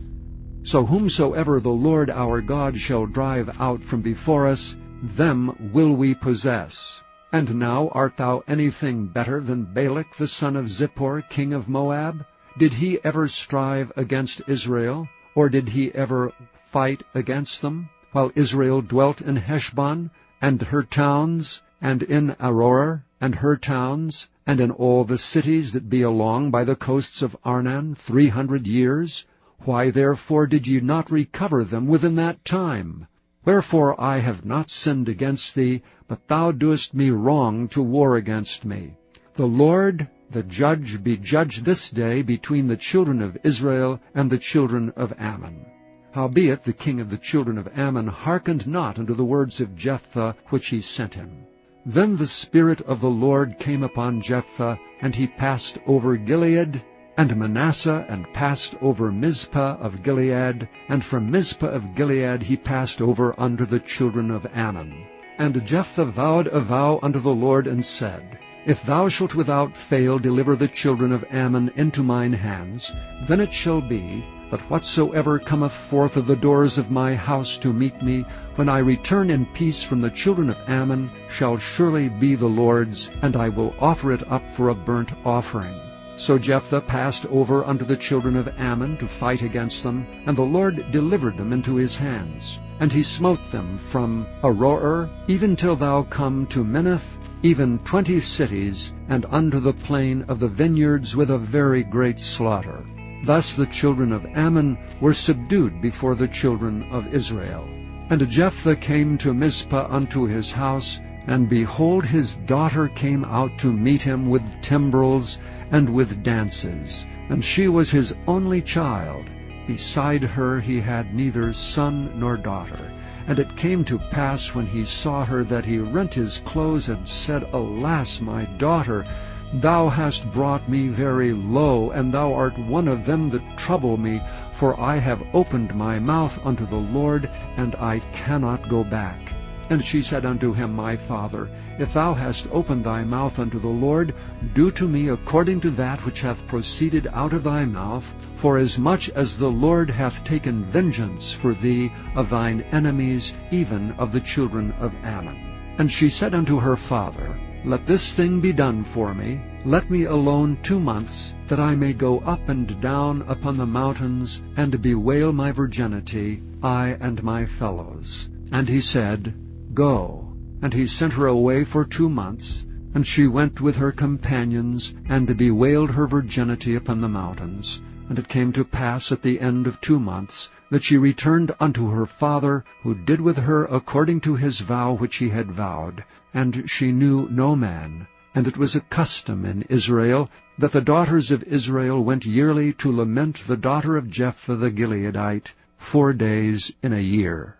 So whomsoever the Lord our God shall drive out from before us, them will we possess. And now art thou anything better than Balak the son of Zippor, king of Moab? Did he ever strive against Israel, or did he ever fight against them, while Israel dwelt in Heshbon, and her towns, and in Aroer, and her towns, and in all the cities that be along by the coasts of Arnon 300 years? Why therefore did ye not recover them within that time? Wherefore I have not sinned against thee, but thou doest me wrong to war against me. The Lord, the judge, be judge this day between the children of Israel and the children of Ammon. Howbeit the king of the children of Ammon hearkened not unto the words of Jephthah which he sent him. Then the Spirit of the Lord came upon Jephthah, and he passed over Gilead, and Manasseh, and passed over Mizpah of Gilead, and from Mizpah of Gilead he passed over unto the children of Ammon. And Jephthah vowed a vow unto the Lord, and said, If thou shalt without fail deliver the children of Ammon into mine hands, then it shall be, that whatsoever cometh forth of the doors of my house to meet me, when I return in peace from the children of Ammon, shall surely be the Lord's, and I will offer it up for a burnt offering. So Jephthah passed over unto the children of Ammon to fight against them, and the Lord delivered them into his hands. And he smote them from Aroer, even till thou come to Minnith, even 20 cities, and unto the plain of the vineyards with a very great slaughter. Thus the children of Ammon were subdued before the children of Israel. And Jephthah came to Mizpah unto his house, and behold, his daughter came out to meet him with timbrels and with dances, and she was his only child. Beside her he had neither son nor daughter. And it came to pass, when he saw her, that he rent his clothes, and said, Alas, my daughter, thou hast brought me very low, and thou art one of them that trouble me, for I have opened my mouth unto the Lord, and I cannot go back. And she said unto him, My father, if thou hast opened thy mouth unto the Lord, do to me according to that which hath proceeded out of thy mouth, forasmuch as the Lord hath taken vengeance for thee of thine enemies, even of the children of Ammon. And she said unto her father, Let this thing be done for me. Let me alone 2 months, that I may go up and down upon the mountains, and bewail my virginity, I and my fellows. And he said, Go. And he sent her away for 2 months, and she went with her companions, and bewailed her virginity upon the mountains. And it came to pass at the end of 2 months, that she returned unto her father, who did with her according to his vow which he had vowed. And she knew no man. And it was a custom in Israel, that the daughters of Israel went yearly to lament the daughter of Jephthah the Gileadite 4 days in a year.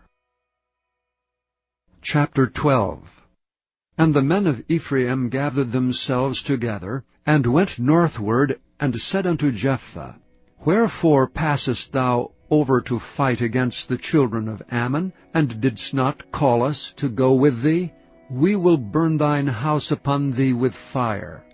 Chapter 12. And the men of Ephraim gathered themselves together, and went northward, and said unto Jephthah, Wherefore passest thou over to fight against the children of Ammon, and didst not call us to go with thee? We will burn thine house upon thee with fire.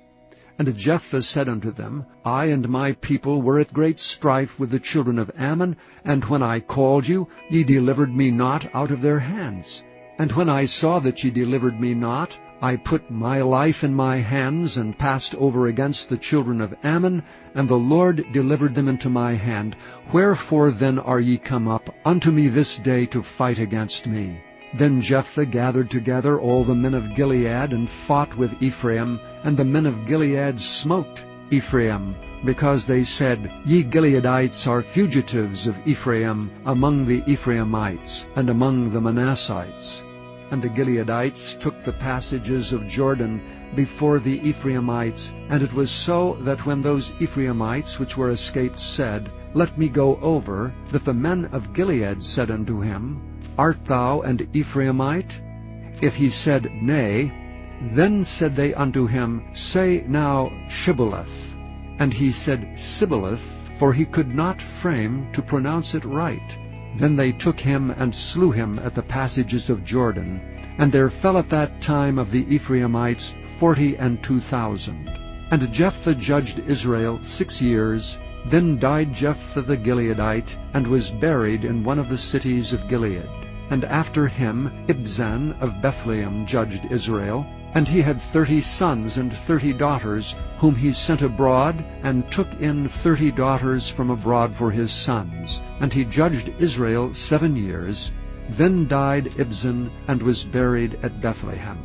And Jephthah said unto them, I and my people were at great strife with the children of Ammon, and when I called you, ye delivered me not out of their hands. And when I saw that ye delivered me not, I put my life in my hands, and passed over against the children of Ammon, and the Lord delivered them into my hand. Wherefore then are ye come up unto me this day to fight against me? Then Jephthah gathered together all the men of Gilead, and fought with Ephraim, and the men of Gilead smote Ephraim, because they said, Ye Gileadites are fugitives of Ephraim among the Ephraimites, and among the Manassites. And the Gileadites took the passages of Jordan before the Ephraimites. And it was so that when those Ephraimites which were escaped said, Let me go over, that the men of Gilead said unto him, Art thou an Ephraimite? If he said, Nay, then said they unto him, Say now Shibboleth. And he said Sibboleth, for he could not frame to pronounce it right. Then they took him and slew him at the passages of Jordan. And there fell at that time of the Ephraimites 42,000. And Jephthah judged Israel 6 years. Then died Jephthah the Gileadite, and was buried in one of the cities of Gilead. And after him Ibzan of Bethlehem judged Israel. And he had 30 sons and 30 daughters, whom he sent abroad, and took in 30 daughters from abroad for his sons. And he judged Israel 7 years. Then died Ibzan, and was buried at Bethlehem.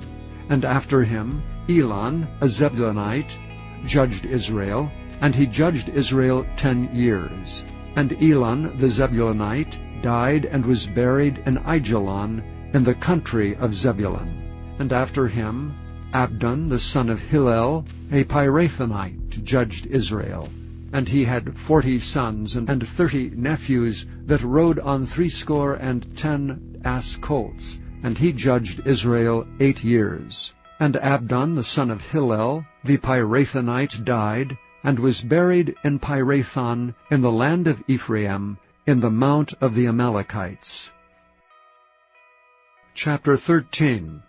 And after him Elon, a Zebulunite, judged Israel. And he judged Israel 10 years. And Elon the Zebulunite died, and was buried in Aijalon, in the country of Zebulun. And after him Abdon the son of Hillel, a Pirathonite, judged Israel. And he had 40 sons and 30 nephews, that rode on 70 ass colts. And he judged Israel 8 years. And Abdon the son of Hillel, the Pirathonite, died, and was buried in Pirathon, in the land of Ephraim, in the mount of the Amalekites. Chapter 13.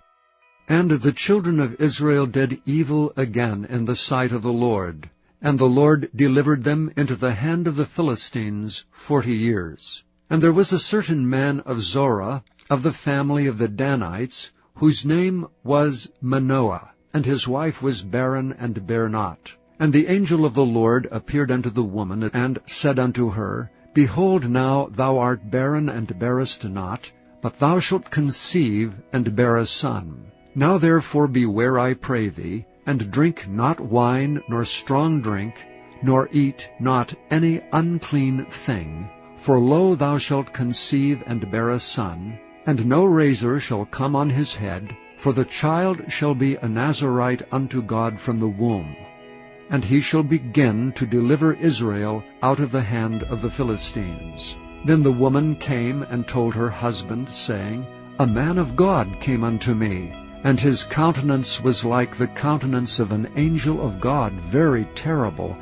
And the children of Israel did evil again in the sight of the Lord, and the Lord delivered them into the hand of the Philistines 40 years. And there was a certain man of Zorah, of the family of the Danites, whose name was Manoah, and his wife was barren and bare not. And the angel of the Lord appeared unto the woman, and said unto her, Behold, now thou art barren and bearest not, but thou shalt conceive and bear a son. Now therefore beware, I pray thee, and drink not wine nor strong drink, nor eat not any unclean thing. For lo, thou shalt conceive and bear a son, and no razor shall come on his head, for the child shall be a Nazarite unto God from the womb. And he shall begin to deliver Israel out of the hand of the Philistines. Then the woman came and told her husband, saying, A man of God came unto me, and his countenance was like the countenance of an angel of God, very terrible.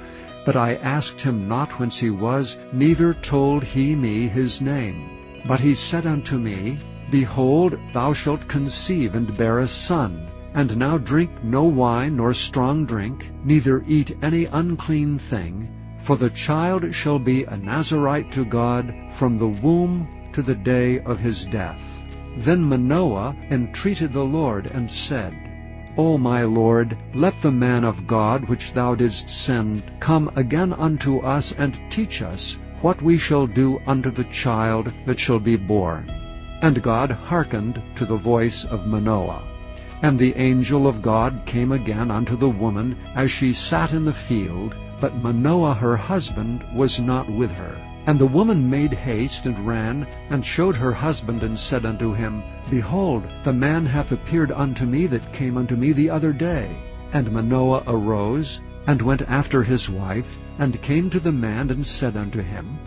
But I asked him not whence he was, neither told he me his name. But he said unto me, Behold, thou shalt conceive and bear a son. And now drink no wine nor strong drink, neither eat any unclean thing, for the child shall be a Nazarite to God from the womb to the day of his death. Then Manoah entreated the Lord, and said, O my Lord, let the man of God which thou didst send come again unto us, and teach us what we shall do unto the child that shall be born. And God hearkened to the voice of Manoah. And the angel of God came again unto the woman as she sat in the field, but Manoah her husband was not with her. And the woman made haste, and ran, and showed her husband, and said unto him, Behold, the man hath appeared unto me that came unto me the other day. And Manoah arose, and went after his wife, and came to the man, and said unto him,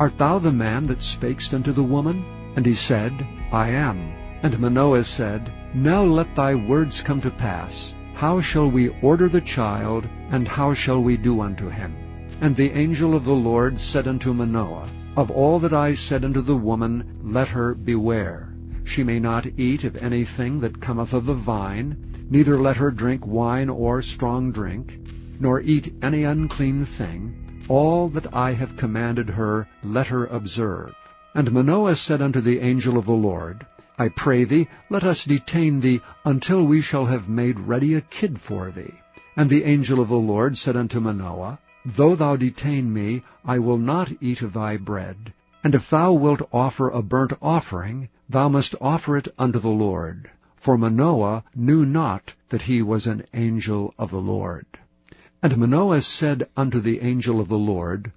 Art thou the man that spakest unto the woman? And he said, I am. And Manoah said, Now let thy words come to pass. How shall we order the child, and how shall we do unto him? And the angel of the Lord said unto Manoah, Of all that I said unto the woman, let her beware. She may not eat of anything that cometh of the vine, neither let her drink wine or strong drink. nor eat any unclean thing. All that I have commanded her, let her observe. And Manoah said unto the angel of the Lord, I pray thee, let us detain thee until we shall have made ready a kid for thee. And the angel of the Lord said unto Manoah, Though thou detain me, I will not eat of thy bread. And if thou wilt offer a burnt offering, thou must offer it unto the Lord. For Manoah knew not that he was an angel of the Lord. And Manoah said unto the angel of the Lord,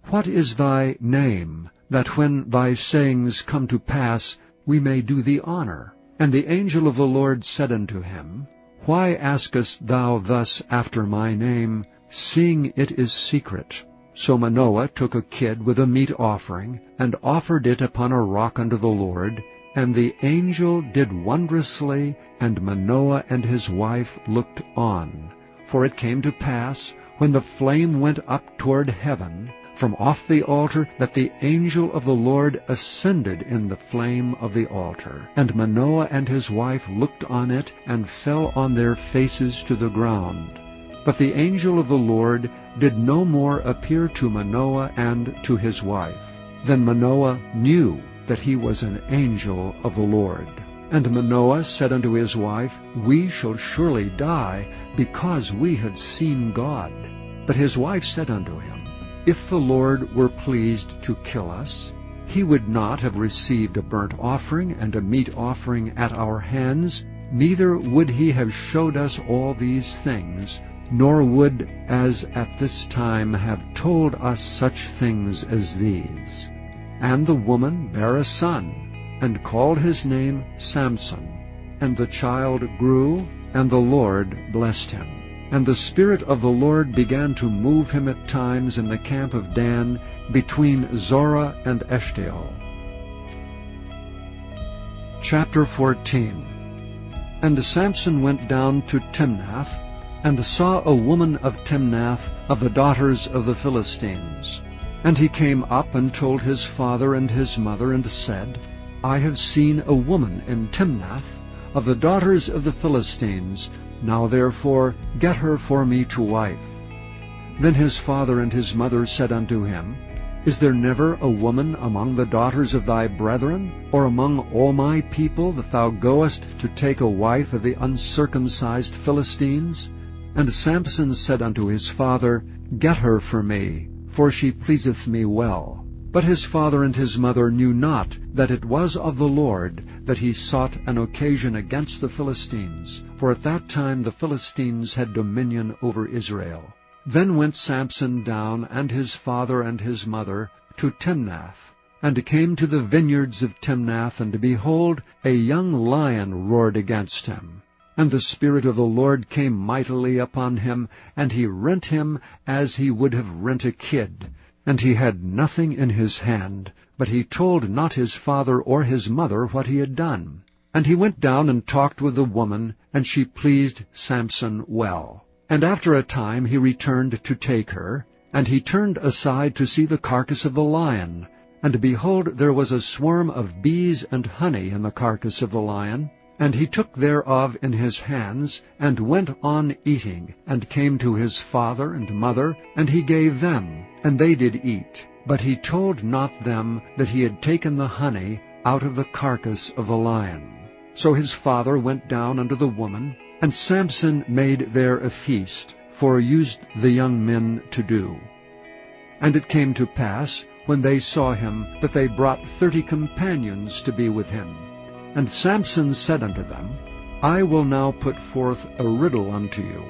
What is thy name, that when thy sayings come to pass, we may do thee honor? And the angel of the Lord said unto him, Why askest thou thus after my name, seeing it is secret? So Manoah took a kid with a meat offering, and offered it upon a rock unto the Lord. And the angel did wondrously, and Manoah and his wife looked on. For it came to pass, when the flame went up toward heaven, from off the altar, that the angel of the Lord ascended in the flame of the altar. And Manoah and his wife looked on it, and fell on their faces to the ground. But the angel of the Lord did no more appear to Manoah and to his wife. Then Manoah knew that he was an angel of the Lord. And Manoah said unto his wife, We shall surely die, because we have seen God. But his wife said unto him, If the Lord were pleased to kill us, he would not have received a burnt offering and a meat offering at our hands, neither would he have showed us all these things, nor would, as at this time, have told us such things as these. And the woman bare a son, and called his name Samson. And the child grew, and the Lord blessed him. And the Spirit of the Lord began to move him at times in the camp of Dan, between Zorah and Eshtaol. Chapter 14. And Samson went down to Timnath, and saw a woman of Timnath, of the daughters of the Philistines. And he came up and told his father and his mother, and said, I have seen a woman in Timnath, of the daughters of the Philistines. Now therefore get her for me to wife. Then his father and his mother said unto him, Is there never a woman among the daughters of thy brethren, or among all my people, that thou goest to take a wife of the uncircumcised Philistines? And Samson said unto his father, Get her for me, for she pleaseth me well. But his father and his mother knew not that it was of the Lord that he sought an occasion against the Philistines, for at that time the Philistines had dominion over Israel. Then went Samson down, and his father and his mother, to Timnath, and came to the vineyards of Timnath, and behold, a young lion roared against him. And the Spirit of the Lord came mightily upon him, and he rent him as he would have rent a kid. And he had nothing in his hand, but he told not his father or his mother what he had done. And he went down and talked with the woman, and she pleased Samson well. And after a time he returned to take her, and he turned aside to see the carcass of the lion. And behold, there was a swarm of bees and honey in the carcass of the lion. And he took thereof in his hands, and went on eating, and came to his father and mother, and he gave them, and they did eat. But he told not them that he had taken the honey out of the carcass of the lion. So his father went down unto the woman, and Samson made there a feast, for used the young men to do. And it came to pass, when they saw him, that they brought 30 companions to be with him. And Samson said unto them, I will now put forth a riddle unto you.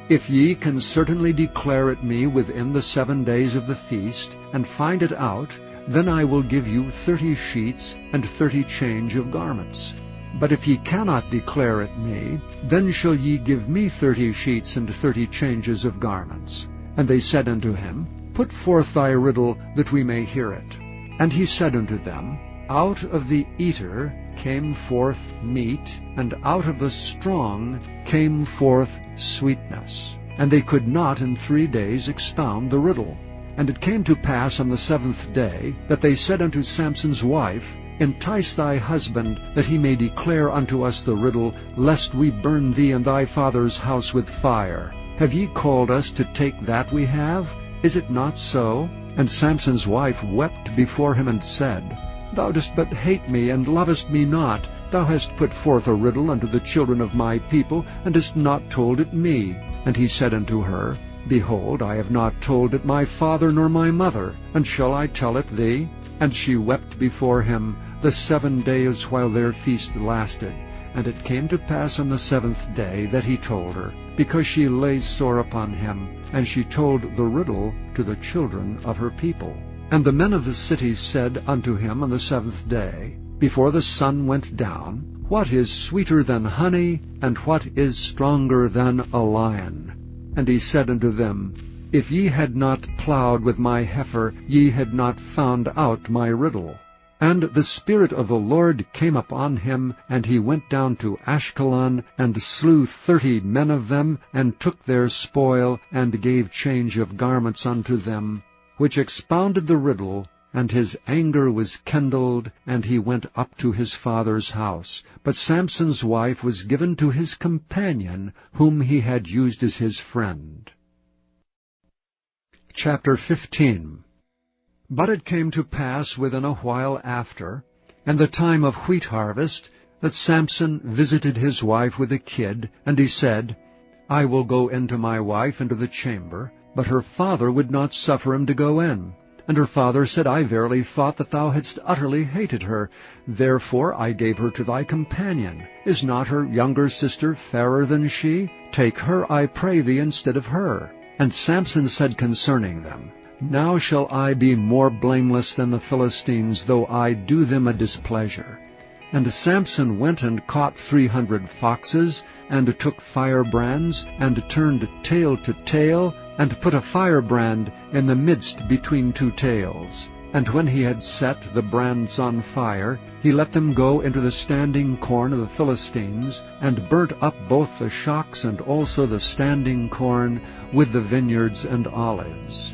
If ye can certainly declare it me within the 7 days of the feast, and find it out, then I will give you 30 sheets and 30 change of garments. But if ye cannot declare it me, then shall ye give me 30 sheets and 30 changes of garments. And they said unto him, Put forth thy riddle, that we may hear it. And he said unto them, Out of the eater came forth meat, and out of the strong came forth sweetness. And they could not in 3 days expound the riddle. And it came to pass on the 7th day, that they said unto Samson's wife, Entice thy husband, that he may declare unto us the riddle, lest we burn thee and thy father's house with fire. Have ye called us to take that we have? Is it not so? And Samson's wife wept before him and said, Thou dost but hate me, and lovest me not. Thou hast put forth a riddle unto the children of my people, and hast not told it me. And he said unto her, Behold, I have not told it my father nor my mother, and shall I tell it thee? And she wept before him the 7 days while their feast lasted. And it came to pass on the 7th day that he told her, because she lay sore upon him, and she told the riddle to the children of her people. And the men of the city said unto him on the 7th day, before the sun went down, What is sweeter than honey, and what is stronger than a lion? And he said unto them, If ye had not plowed with my heifer, ye had not found out my riddle. And the Spirit of the Lord came upon him, and he went down to Ashkelon, and slew 30 men of them, and took their spoil, and gave change of garments unto them, which expounded the riddle. And his anger was kindled, and he went up to his father's house. But Samson's wife was given to his companion, whom he had used as his friend. Chapter 15. But it came to pass within a while after, and the time of wheat harvest, that Samson visited his wife with a kid, and he said, I will go in to my wife into the chamber. But her father would not suffer him to go in. And her father said, I verily thought that thou hadst utterly hated her. Therefore I gave her to thy companion. Is not her younger sister fairer than she? Take her, I pray thee, instead of her. And Samson said concerning them, Now shall I be more blameless than the Philistines, though I do them a displeasure. And Samson went and caught 300 foxes, and took firebrands, and turned tail to tail, and put a firebrand in the midst between 2 tails. And when he had set the brands on fire, he let them go into the standing corn of the Philistines, and burnt up both the shocks and also the standing corn with the vineyards and olives.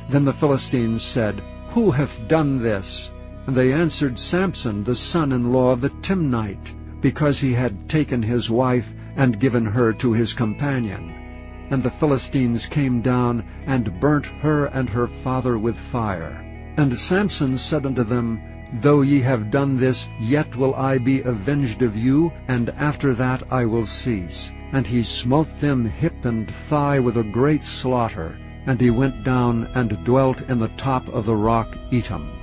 Then the Philistines said, Who hath done this? And they answered, Samson, the son-in-law of the Timnite, because he had taken his wife and given her to his companion. And the Philistines came down and burnt her and her father with fire. And Samson said unto them, Though ye have done this, yet will I be avenged of you, and after that I will cease. And he smote them hip and thigh with a great slaughter. And he went down and dwelt in the top of the rock Etam.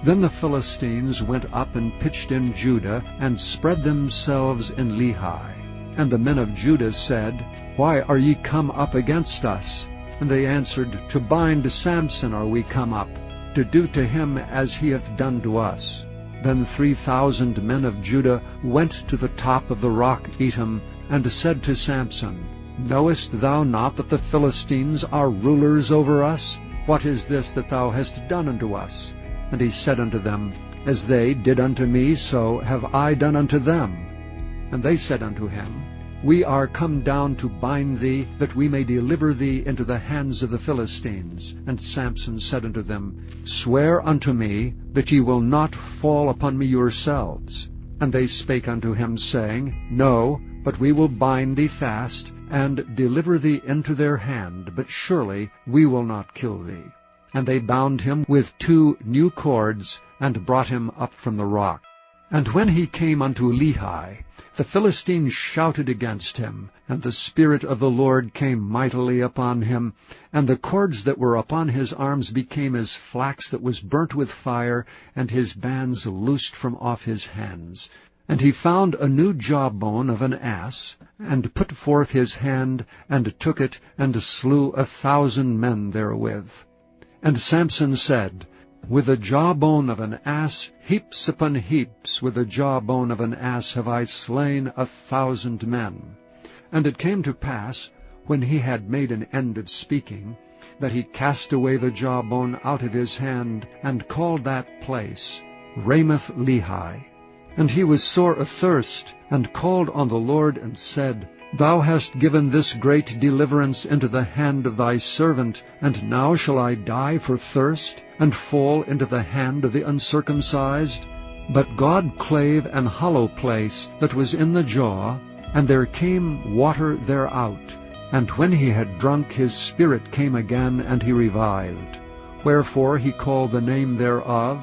Then the Philistines went up and pitched in Judah, and spread themselves in Lehi. And the men of Judah said, Why are ye come up against us? And they answered, To bind Samson are we come up, to do to him as he hath done to us. Then 3,000 men of Judah went to the top of the rock Etam, and said to Samson, Knowest thou not that the Philistines are rulers over us? What is this that thou hast done unto us? And he said unto them, As they did unto me, so have I done unto them. And they said unto him, We are come down to bind thee, that we may deliver thee into the hands of the Philistines. And Samson said unto them, Swear unto me that ye will not fall upon me yourselves. And they spake unto him, saying, No, but we will bind thee fast, and deliver thee into their hand, but surely we will not kill thee. And they bound him with 2 new cords, and brought him up from the rock. And when he came unto Lehi, the Philistines shouted against him, and the Spirit of the Lord came mightily upon him, and the cords that were upon his arms became as flax that was burnt with fire, and his bands loosed from off his hands. And he found a new jawbone of an ass, and put forth his hand, and took it, and slew 1,000 men therewith. And Samson said, With the jawbone of an ass, heaps upon heaps, with the jawbone of an ass have I slain 1,000 men. And it came to pass, when he had made an end of speaking, that he cast away the jawbone out of his hand, and called that place Ramath Lehi. And he was sore athirst, and called on the Lord, and said, Thou hast given this great deliverance into the hand of thy servant, and now shall I die for thirst, and fall into the hand of the uncircumcised? But God clave an hollow place that was in the jaw, and there came water thereout. And when he had drunk, his spirit came again, and he revived. Wherefore he called the name thereof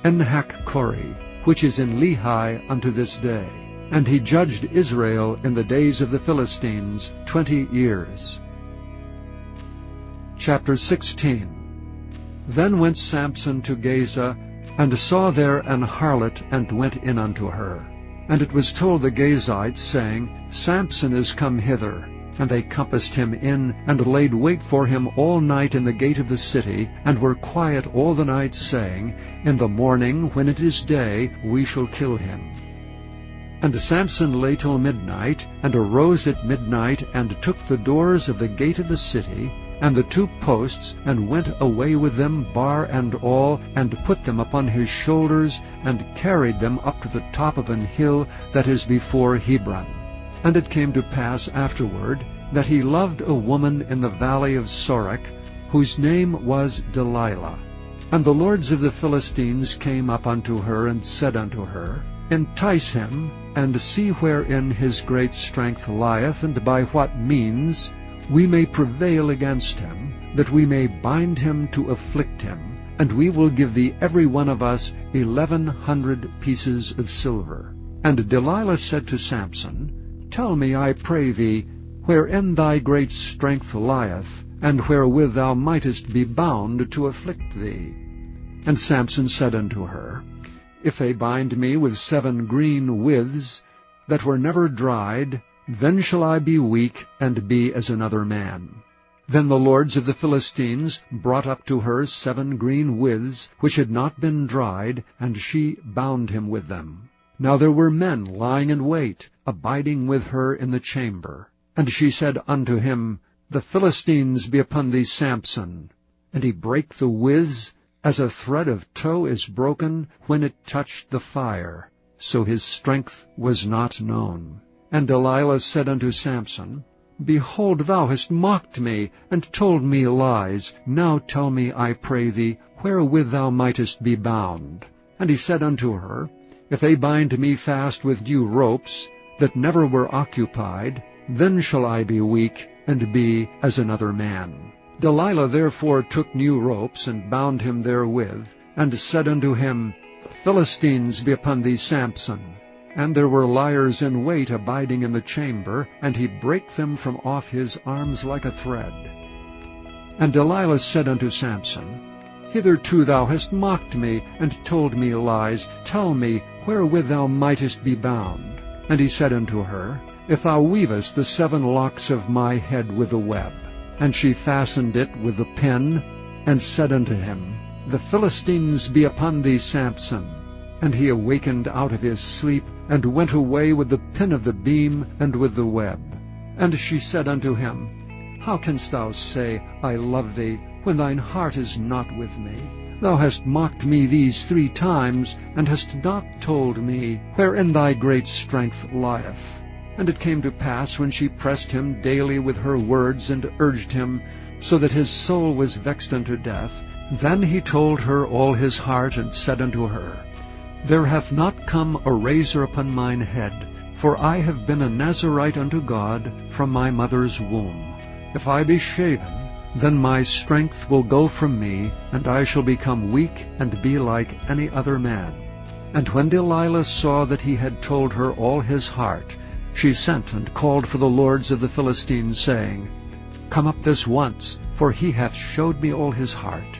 Enhakkore, which is in Lehi unto this day. And he judged Israel in the days of the Philistines 20 years. Chapter 16. Then went Samson to Gaza, and saw there an harlot, and went in unto her. And it was told the Gazites, saying, Samson is come hither. And they compassed him in, and laid wait for him all night in the gate of the city, and were quiet all the night, saying, In the morning, when it is day, we shall kill him. And Samson lay till midnight, and arose at midnight, and took the doors of the gate of the city, and the 2 posts, and went away with them, bar and all, and put them upon his shoulders, and carried them up to the top of an hill that is before Hebron. And it came to pass afterward, that he loved a woman in the valley of Sorek, whose name was Delilah. And the lords of the Philistines came up unto her, and said unto her, Entice him, and see wherein his great strength lieth, and by what means we may prevail against him, that we may bind him to afflict him, and we will give thee every one of us 1,100 pieces of silver. And Delilah said to Samson, Tell me, I pray thee, wherein thy great strength lieth, and wherewith thou mightest be bound to afflict thee. And Samson said unto her, If they bind me with 7 green withs, that were never dried, then shall I be weak, and be as another man. Then the lords of the Philistines brought up to her 7 green withs, which had not been dried, and she bound him with them. Now there were men lying in wait, abiding with her in the chamber. And she said unto him, The Philistines be upon thee, Samson. And he brake the withs, as a thread of tow is broken when it touched the fire. So his strength was not known. And Delilah said unto Samson, Behold, thou hast mocked me, and told me lies. Now tell me, I pray thee, wherewith thou mightest be bound. And he said unto her, If they bind me fast with new ropes, that never were occupied, then shall I be weak, and be as another man. Delilah therefore took new ropes, and bound him therewith, and said unto him, The Philistines be upon thee, Samson. And there were liers in wait abiding in the chamber, and he brake them from off his arms like a thread. And Delilah said unto Samson, Hitherto thou hast mocked me, and told me lies. Tell me, wherewith thou mightest be bound. And he said unto her, If thou weavest the 7 locks of my head with a web. And she fastened it with the pin, and said unto him, The Philistines be upon thee, Samson. And he awakened out of his sleep, and went away with the pin of the beam, and with the web. And she said unto him, How canst thou say, I love thee, when thine heart is not with me? Thou hast mocked me these 3 times, and hast not told me wherein thy great strength lieth. And it came to pass, when she pressed him daily with her words, and urged him, so that his soul was vexed unto death, then he told her all his heart, and said unto her, There hath not come a razor upon mine head, for I have been a Nazarite unto God from my mother's womb. If I be shaven, then my strength will go from me, and I shall become weak, and be like any other man. And when Delilah saw that he had told her all his heart, she sent and called for the lords of the Philistines, saying, Come up this once, for he hath showed me all his heart.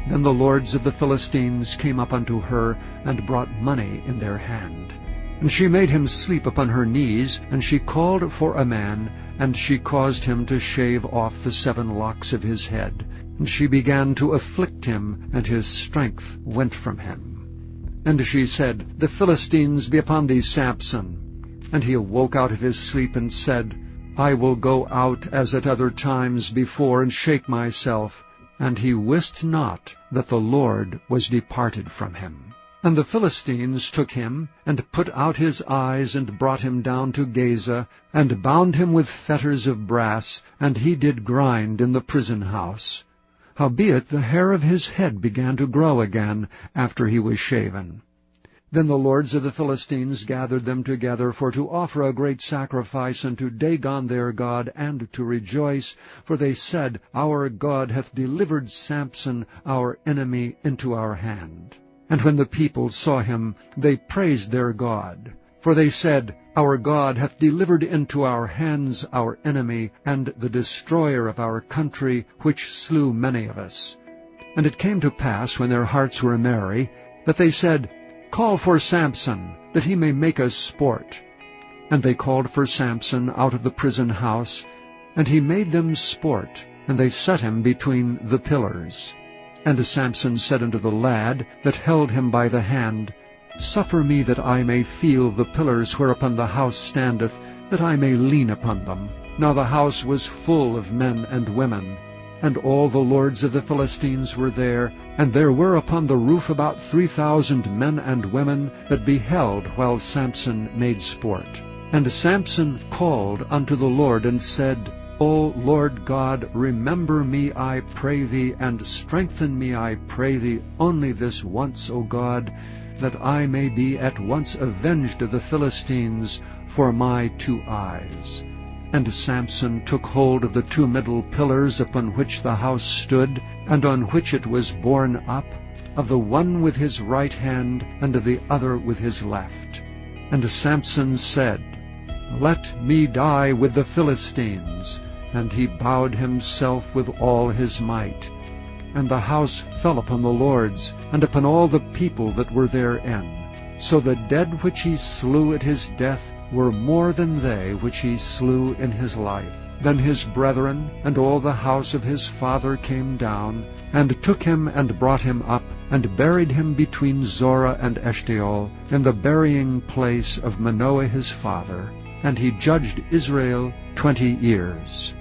Then the lords of the Philistines came up unto her, and brought money in their hand. And she made him sleep upon her knees, and she called for a man, and she caused him to shave off the 7 locks of his head. And she began to afflict him, and his strength went from him. And she said, The Philistines be upon thee, Samson. And he awoke out of his sleep, and said, I will go out as at other times before, and shake myself. And he wist not that the Lord was departed from him. And the Philistines took him, and put out his eyes, and brought him down to Gaza, and bound him with fetters of brass, and he did grind in the prison house. Howbeit the hair of his head began to grow again, after he was shaven. Then the lords of the Philistines gathered them together for to offer a great sacrifice unto Dagon their god, and to rejoice, for they said, Our God hath delivered Samson our enemy into our hand. And when the people saw him, they praised their God. For they said, Our God hath delivered into our hands our enemy, and the destroyer of our country, which slew many of us. And it came to pass, when their hearts were merry, that they said, Call for Samson, that he may make us sport. And they called for Samson out of the prison house, and he made them sport, and they set him between the pillars. And Samson said unto the lad that held him by the hand, Suffer me that I may feel the pillars whereupon the house standeth, that I may lean upon them. Now the house was full of men and women, and all the lords of the Philistines were there, and there were upon the roof about 3,000 men and women that beheld while Samson made sport. And Samson called unto the Lord, and said, O Lord God, remember me, I pray thee, and strengthen me, I pray thee, only this once, O God, that I may be at once avenged of the Philistines for my 2 eyes. And Samson took hold of the 2 middle pillars upon which the house stood, and on which it was borne up, of the one with his right hand, and of the other with his left. And Samson said, Let me die with the Philistines. And he bowed himself with all his might. And the house fell upon the lords, and upon all the people that were therein. So the dead which he slew at his death were more than they which he slew in his life. Then his brethren and all the house of his father came down, and took him and brought him up, and buried him between Zorah and Eshtaol, in the burying place of Manoah his father. And he judged Israel 20 years.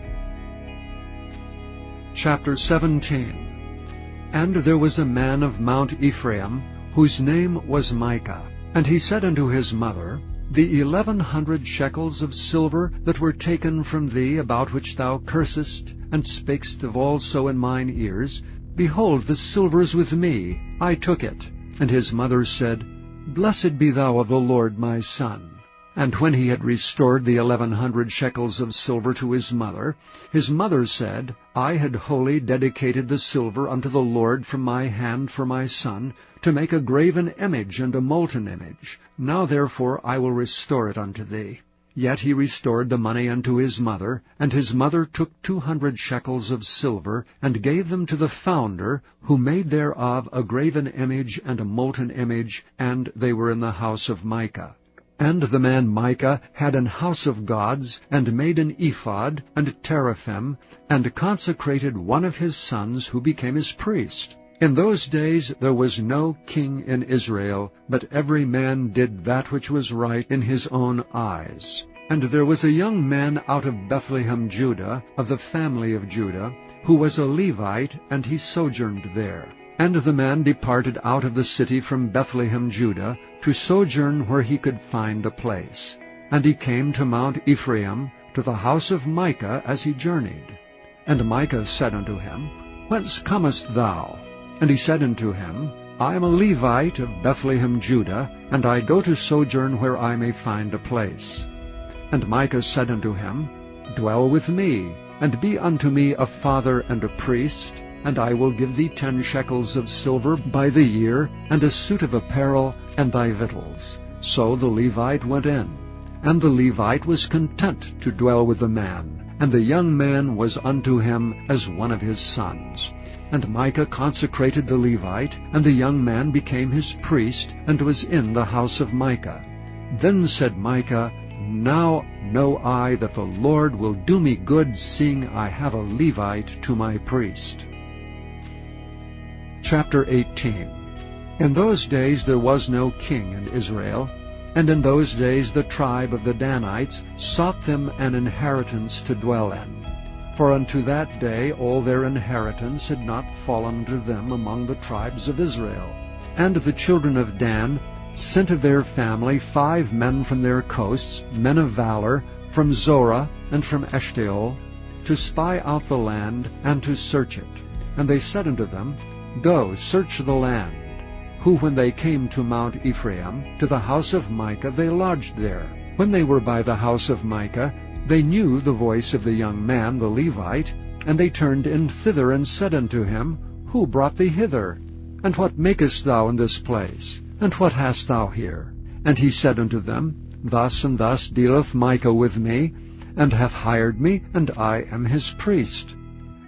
Chapter 17. And there was a man of Mount Ephraim, whose name was Micah. And he said unto his mother, The 1,100 shekels of silver that were taken from thee, about which thou cursest, and spakest of also in mine ears, behold, the silver is with me, I took it. And his mother said, Blessed be thou of the Lord, my son. And when he had restored the 1,100 shekels of silver to his mother said, I had wholly dedicated the silver unto the Lord from my hand for my son, to make a graven image and a molten image. Now therefore I will restore it unto thee. Yet he restored the money unto his mother, and his mother took 200 shekels of silver, and gave them to the founder, who made thereof a graven image and a molten image, and they were in the house of Micah. And the man Micah had an house of gods, and made an ephod, and teraphim, and consecrated one of his sons, who became his priest. In those days there was no king in Israel, but every man did that which was right in his own eyes. And there was a young man out of Bethlehem, Judah, of the family of Judah, who was a Levite, and he sojourned there. And the man departed out of the city from Bethlehem, Judah, to sojourn where he could find a place. And he came to Mount Ephraim, to the house of Micah, as he journeyed. And Micah said unto him, Whence comest thou? And he said unto him, I am a Levite of Bethlehem, Judah, and I go to sojourn where I may find a place. And Micah said unto him, Dwell with me, and be unto me a father and a priest, and I will give thee 10 shekels of silver by the year, and a suit of apparel, and thy victuals. So the Levite went in. And the Levite was content to dwell with the man, and the young man was unto him as one of his sons. And Micah consecrated the Levite, and the young man became his priest, and was in the house of Micah. Then said Micah, Now know I that the Lord will do me good, seeing I have a Levite to my priest. Chapter 18. In those days there was no king in Israel, and in those days the tribe of the Danites sought them an inheritance to dwell in. For unto that day all their inheritance had not fallen to them among the tribes of Israel. And the children of Dan sent of their family 5 men from their coasts, men of valor, from Zorah and from Eshtaol, to spy out the land and to search it. And they said unto them, Go, search the land. who when they came to Mount Ephraim, to the house of Micah, they lodged there. When they were by the house of Micah, they knew the voice of the young man, the Levite, and they turned in thither, and said unto him, Who brought thee hither? And what makest thou in this place? And what hast thou here? And he said unto them, Thus and thus dealeth Micah with me, and hath hired me, and I am his priest.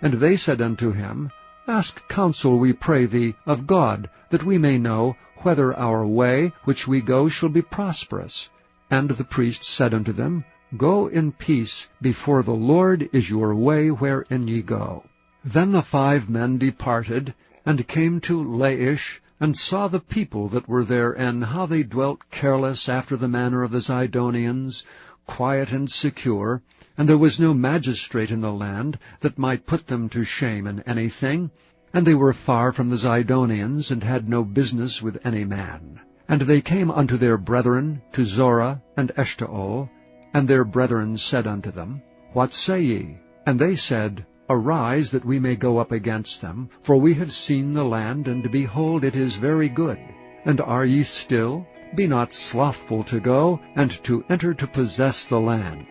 And they said unto him, Ask counsel, we pray thee, of God, that we may know whether our way which we go shall be prosperous. And the priest said unto them, Go in peace, before the Lord is your way wherein ye go. Then the 5 men departed, and came to Laish, and saw the people that were therein, how they dwelt careless after the manner of the Zidonians, quiet and secure, and there was no magistrate in the land that might put them to shame in anything, and they were far from the Zidonians, and had no business with any man. And they came unto their brethren, to Zorah and Eshtaol, and their brethren said unto them, What say ye? And they said, Arise, that we may go up against them, for we have seen the land, and behold, it is very good. And are ye still? Be not slothful to go, and to enter to possess the land.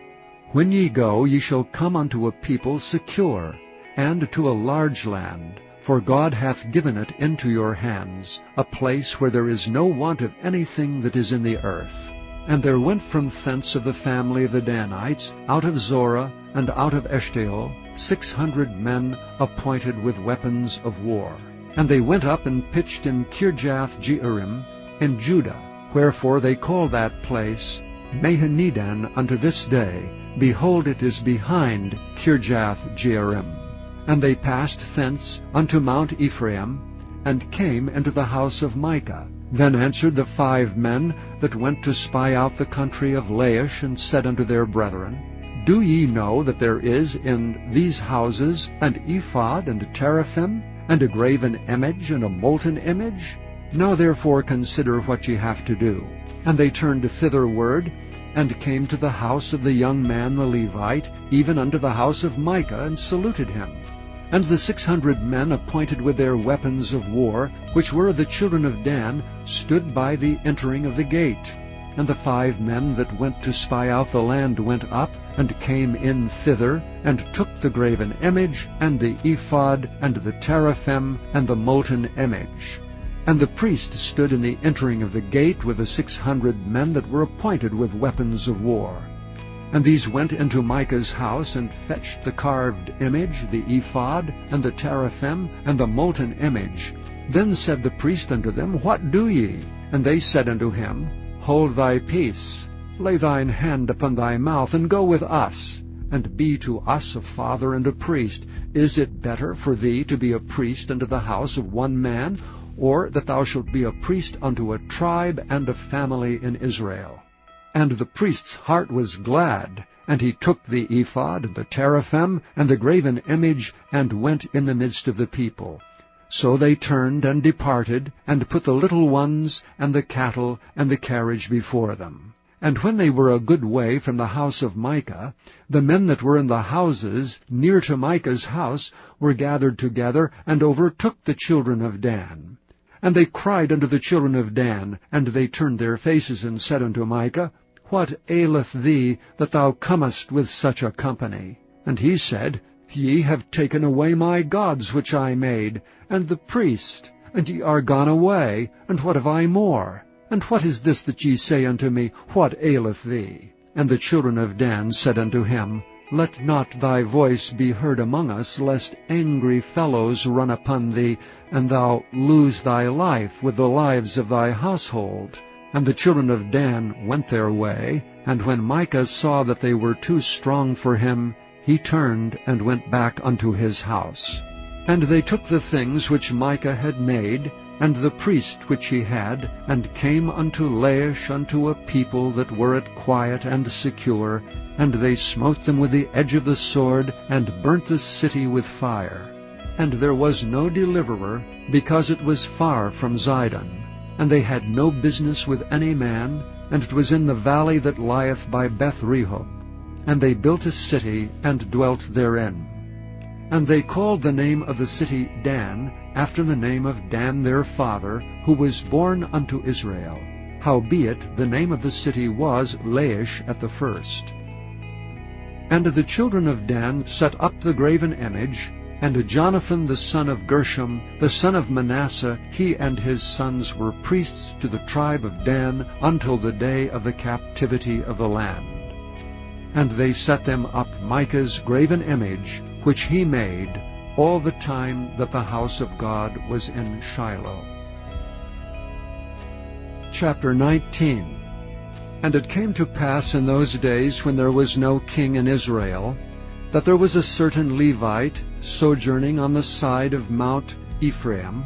When ye go, ye shall come unto a people secure, and to a large land, for God hath given it into your hands, a place where there is no want of anything that is in the earth. And there went from thence of the family of the Danites, out of Zorah and out of Eshtaol, 600 men appointed with weapons of war. And they went up and pitched in Kirjath Jearim in Judah, wherefore they call that place Mahanidan unto this day. Behold, it is behind Kirjath Jearim. And they passed thence unto Mount Ephraim, and came into the house of Micah. Then answered the 5 men that went to spy out the country of Laish, and said unto their brethren, Do ye know that there is in these houses an ephod, and a teraphim, and a graven image, and a molten image? Now therefore consider what ye have to do. And they turned thitherward, and came to the house of the young man the Levite, even unto the house of Micah, and saluted him. And the 600 men appointed with their weapons of war, which were of the children of Dan, stood by the entering of the gate. And the 5 men that went to spy out the land went up, and came in thither, and took the graven image, and the ephod, and the teraphim, and the molten image. And the priest stood in the entering of the gate with the 600 men that were appointed with weapons of war. And these went into Micah's house, and fetched the carved image, the ephod, and the teraphim, and the molten image. Then said the priest unto them, What do ye? And they said unto him, Hold thy peace, lay thine hand upon thy mouth, and go with us, and be to us a father and a priest. Is it better for thee to be a priest unto the house of one man, or that thou shalt be a priest unto a tribe and a family in Israel? And the priest's heart was glad, and he took the ephod, and the teraphim, and the graven image, and went in the midst of the people. So they turned and departed, and put the little ones, and the cattle, and the carriage before them. And when they were a good way from the house of Micah, the men that were in the houses near to Micah's house were gathered together, and overtook the children of Dan. And they cried unto the children of Dan, and they turned their faces, and said unto Micah, What aileth thee, that thou comest with such a company? And he said, Ye have taken away my gods which I made, and the priest, and ye are gone away, and what have I more? And what is this that ye say unto me, What aileth thee? And the children of Dan said unto him, Let not thy voice be heard among us, lest angry fellows run upon thee, and thou lose thy life with the lives of thy household. And the children of Dan went their way, and when Micah saw that they were too strong for him, he turned and went back unto his house. And they took the things which Micah had made, and the priest which he had, and came unto Laish unto a people that were at quiet and secure, and they smote them with the edge of the sword, and burnt the city with fire. And there was no deliverer, because it was far from Zidon. And they had no business with any man, and it was in the valley that lieth by Beth-rehob. And they built a city, and dwelt therein. And they called the name of the city Dan, after the name of Dan their father, who was born unto Israel. Howbeit the name of the city was Laish at the first. And the children of Dan set up the graven image, and Jonathan the son of Gershom, the son of Manasseh, he and his sons were priests to the tribe of Dan until the day of the captivity of the land. And they set them up Micah's graven image, which he made, all the time that the house of God was in Shiloh. Chapter 19. And it came to pass in those days, when there was no king in Israel, that there was a certain Levite sojourning on the side of Mount Ephraim,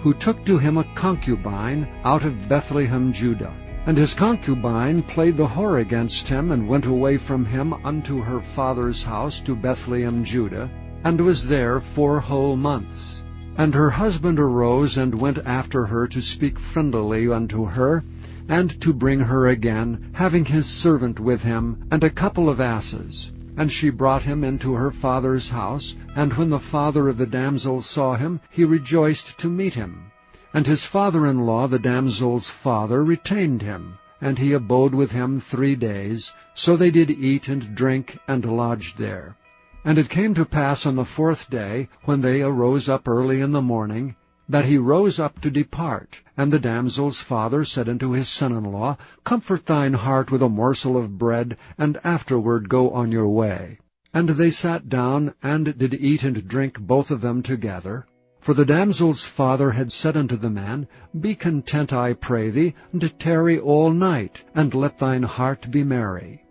who took to him a concubine out of Bethlehem, Judah. And his concubine played the whore against him, and went away from him unto her father's house to Bethlehem, Judah, and was there 4 whole months. And her husband arose, and went after her to speak friendlily unto her, and to bring her again, having his servant with him, and a couple of asses. And she brought him into her father's house, and when the father of the damsel saw him, he rejoiced to meet him. And his father-in-law, the damsel's father, retained him, and he abode with him 3 days. So they did eat and drink, and lodged there. And it came to pass on the 4th day, when they arose up early in the morning, that he rose up to depart. And the damsel's father said unto his son-in-law, Comfort thine heart with a morsel of bread, and afterward go on your way. And they sat down, and did eat and drink both of them together. For the damsel's father had said unto the man, Be content, I pray thee, and tarry all night, and let thine heart be merry.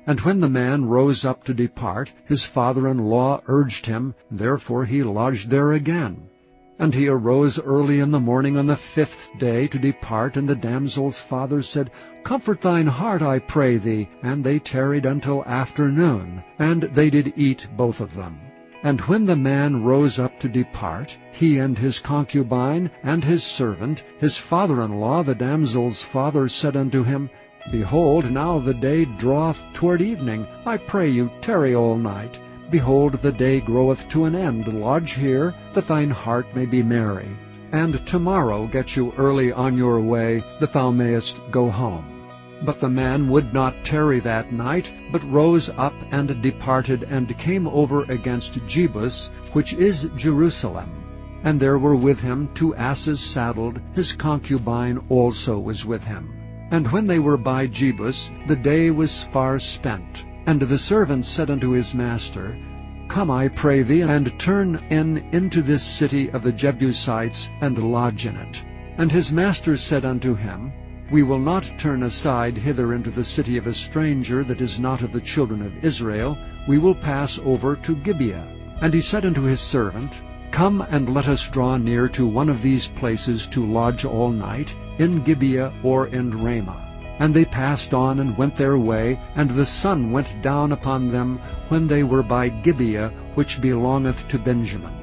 And when the man rose up to depart, his father-in-law urged him, therefore he lodged there again. And he arose early in the morning on the 5th day to depart, and the damsel's father said, Comfort thine heart, I pray thee. And they tarried until afternoon, and they did eat both of them. And when the man rose up to depart, he and his concubine and his servant, his father-in-law, the damsel's father, said unto him, Behold, now the day draweth toward evening. I pray you, tarry all night. Behold, the day groweth to an end. Lodge here, that thine heart may be merry. And tomorrow get you early on your way, that thou mayest go home. But the man would not tarry that night, but rose up and departed, and came over against Jebus, which is Jerusalem. And there were with him 2 asses saddled, his concubine also was with him. And when they were by Jebus, the day was far spent. And the servant said unto his master, Come, I pray thee, and turn into this city of the Jebusites, and lodge in it. And his master said unto him, We will not turn aside hither into the city of a stranger that is not of the children of Israel. We will pass over to Gibeah. And he said unto his servant, Come, and let us draw near to one of these places to lodge all night, in Gibeah or in Ramah. And they passed on and went their way, and the sun went down upon them when they were by Gibeah, which belongeth to Benjamin.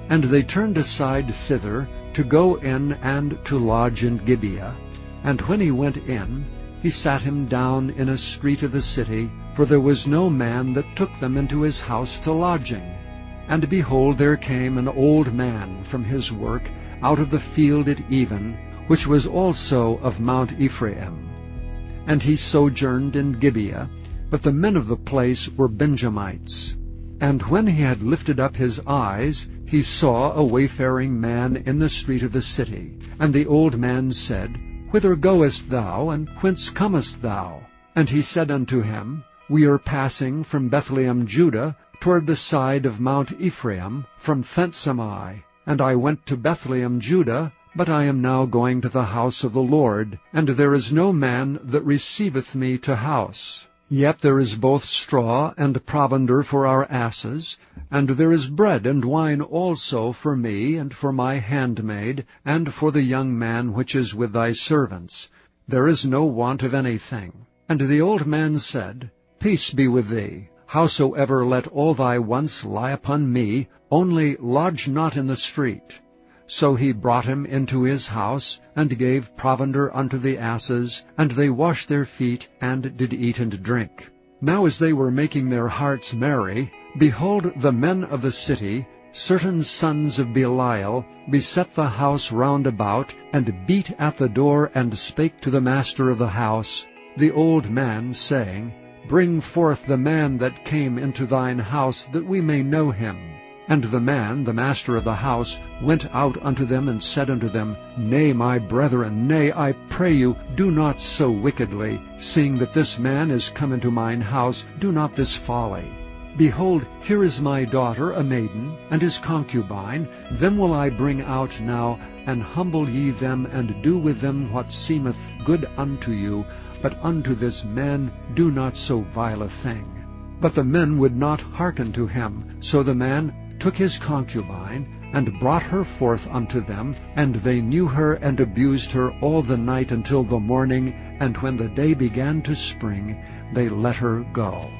And they turned aside thither, to go in and to lodge in Gibeah. And when he went in, he sat him down in a street of the city, for there was no man that took them into his house to lodging. And behold, there came an old man from his work out of the field at even, which was also of Mount Ephraim. And he sojourned in Gibeah, but the men of the place were Benjamites. And when he had lifted up his eyes, he saw a wayfaring man in the street of the city. And the old man said, Whither goest thou, and whence comest thou? And he said unto him, We are passing from Bethlehem, Judah, toward the side of Mount Ephraim. From thence am I. And I went to Bethlehem, Judah, but I am now going to the house of the Lord, and there is no man that receiveth me to house. Yet there is both straw and provender for our asses, and there is bread and wine also for me, and for my handmaid, and for the young man which is with thy servants. There is no want of anything. And the old man said, Peace be with thee. Howsoever, let all thy wants lie upon me, only lodge not in the street. So he brought him into his house, and gave provender unto the asses, and they washed their feet, and did eat and drink. Now as they were making their hearts merry, behold, the men of the city, certain sons of Belial, beset the house round about, and beat at the door, and spake to the master of the house, the old man, saying, Bring forth the man that came into thine house, that we may know him. And the man, the master of the house, went out unto them, and said unto them, Nay, my brethren, nay, I pray you, do not so wickedly, seeing that this man is come into mine house, do not this folly. Behold, here is my daughter, a maiden, and his concubine. Them will I bring out now, and humble ye them, and do with them what seemeth good unto you. But unto this man do not so vile a thing. But the men would not hearken to him. So the man took his concubine, and brought her forth unto them, and they knew her, and abused her all the night until the morning, and when the day began to spring, they let her go.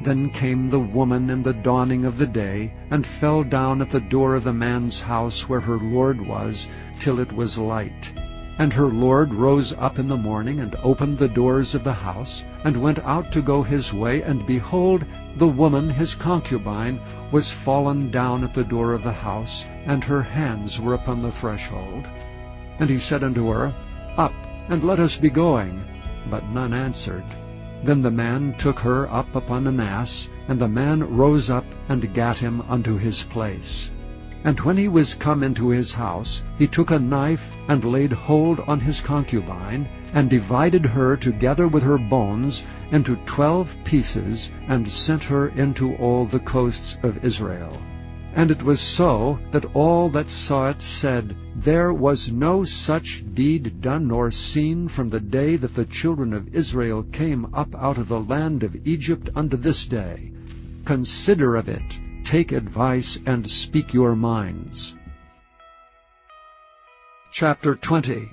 Then came the woman in the dawning of the day, and fell down at the door of the man's house where her lord was, till it was light. And her lord rose up in the morning, and opened the doors of the house, and went out to go his way, and behold, the woman his concubine was fallen down at the door of the house, and her hands were upon the threshold. And he said unto her, Up, and let us be going. But none answered. Then the man took her up upon an ass, and the man rose up, and gat him unto his place. And when he was come into his house, he took a knife, and laid hold on his concubine, and divided her together with her bones into 12 pieces, and sent her into all the coasts of Israel. And it was so, that all that saw it said, There was no such deed done nor seen from the day that the children of Israel came up out of the land of Egypt unto this day. Consider of it, take advice, and speak your minds. Chapter 20.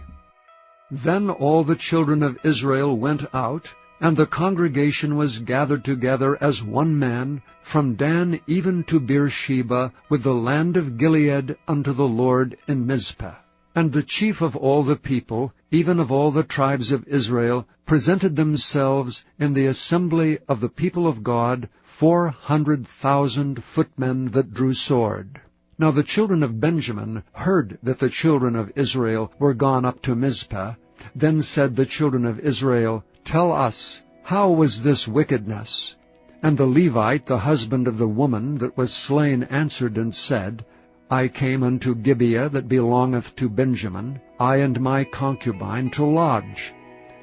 Then all the children of Israel went out, and the congregation was gathered together as one man, from Dan even to Beersheba, with the land of Gilead, unto the Lord in Mizpah. And the chief of all the people, even of all the tribes of Israel, presented themselves in the assembly of the people of God, 400,000 footmen that drew sword. Now the children of Benjamin heard that the children of Israel were gone up to Mizpah. Then said the children of Israel, Tell us, how was this wickedness? And the Levite, the husband of the woman that was slain, answered and said, I came unto Gibeah that belongeth to Benjamin, I and my concubine, to lodge.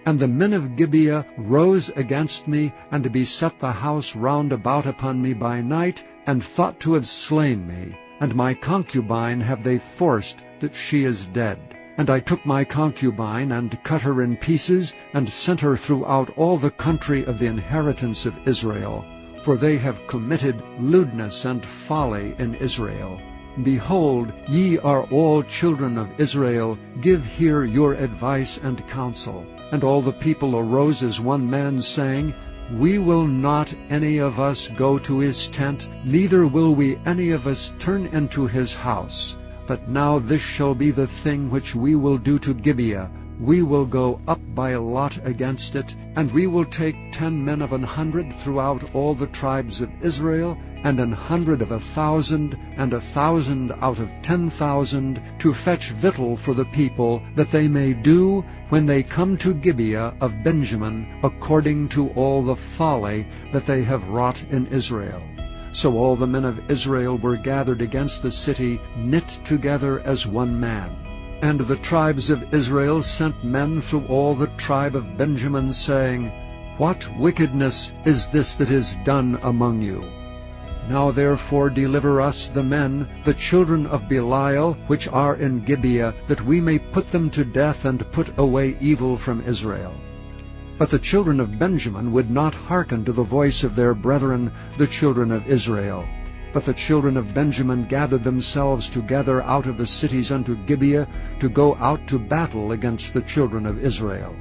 And the men of Gibeah rose against me, and beset the house round about upon me by night, and thought to have slain me. And my concubine have they forced, that she is dead. And I took my concubine, and cut her in pieces, and sent her throughout all the country of the inheritance of Israel. For they have committed lewdness and folly in Israel. Behold, ye are all children of Israel, give here your advice and counsel. And all the people arose as one man, saying, We will not any of us go to his tent, neither will we any of us turn into his house. But now this shall be the thing which we will do to Gibeah. We will go up by lot against it, and we will take 10 men of 100 throughout all the tribes of Israel, and 100 of 1,000, and 1,000 out of 10,000, to fetch victual for the people, that they may do, when they come to Gibeah of Benjamin, according to all the folly that they have wrought in Israel. So all the men of Israel were gathered against the city, knit together as one man. And the tribes of Israel sent men through all the tribe of Benjamin, saying, What wickedness is this that is done among you? Now therefore deliver us the men, the children of Belial, which are in Gibeah, that we may put them to death, and put away evil from Israel. But the children of Benjamin would not hearken to the voice of their brethren, the children of Israel. But the children of Benjamin gathered themselves together out of the cities unto Gibeah, to go out to battle against the children of Israel.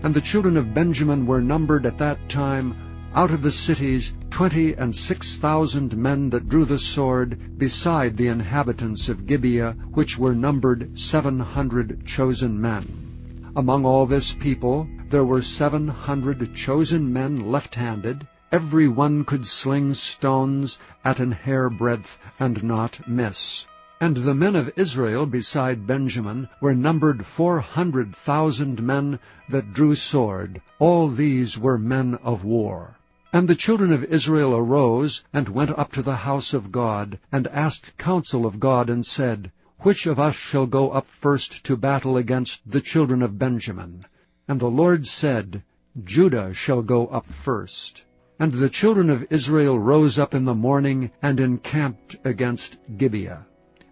And the children of Benjamin were numbered at that time, out of the cities, 26,000 men that drew the sword, beside the inhabitants of Gibeah, which were numbered 700 chosen men. Among all this people there were 700 chosen men left-handed, every one could sling stones at an hairbreadth and not miss. And the men of Israel beside Benjamin were numbered 400,000 men that drew sword. All these were men of war. And the children of Israel arose, and went up to the house of God, and asked counsel of God, and said, Which of us shall go up first to battle against the children of Benjamin? And the Lord said, Judah shall go up first. And the children of Israel rose up in the morning, and encamped against Gibeah.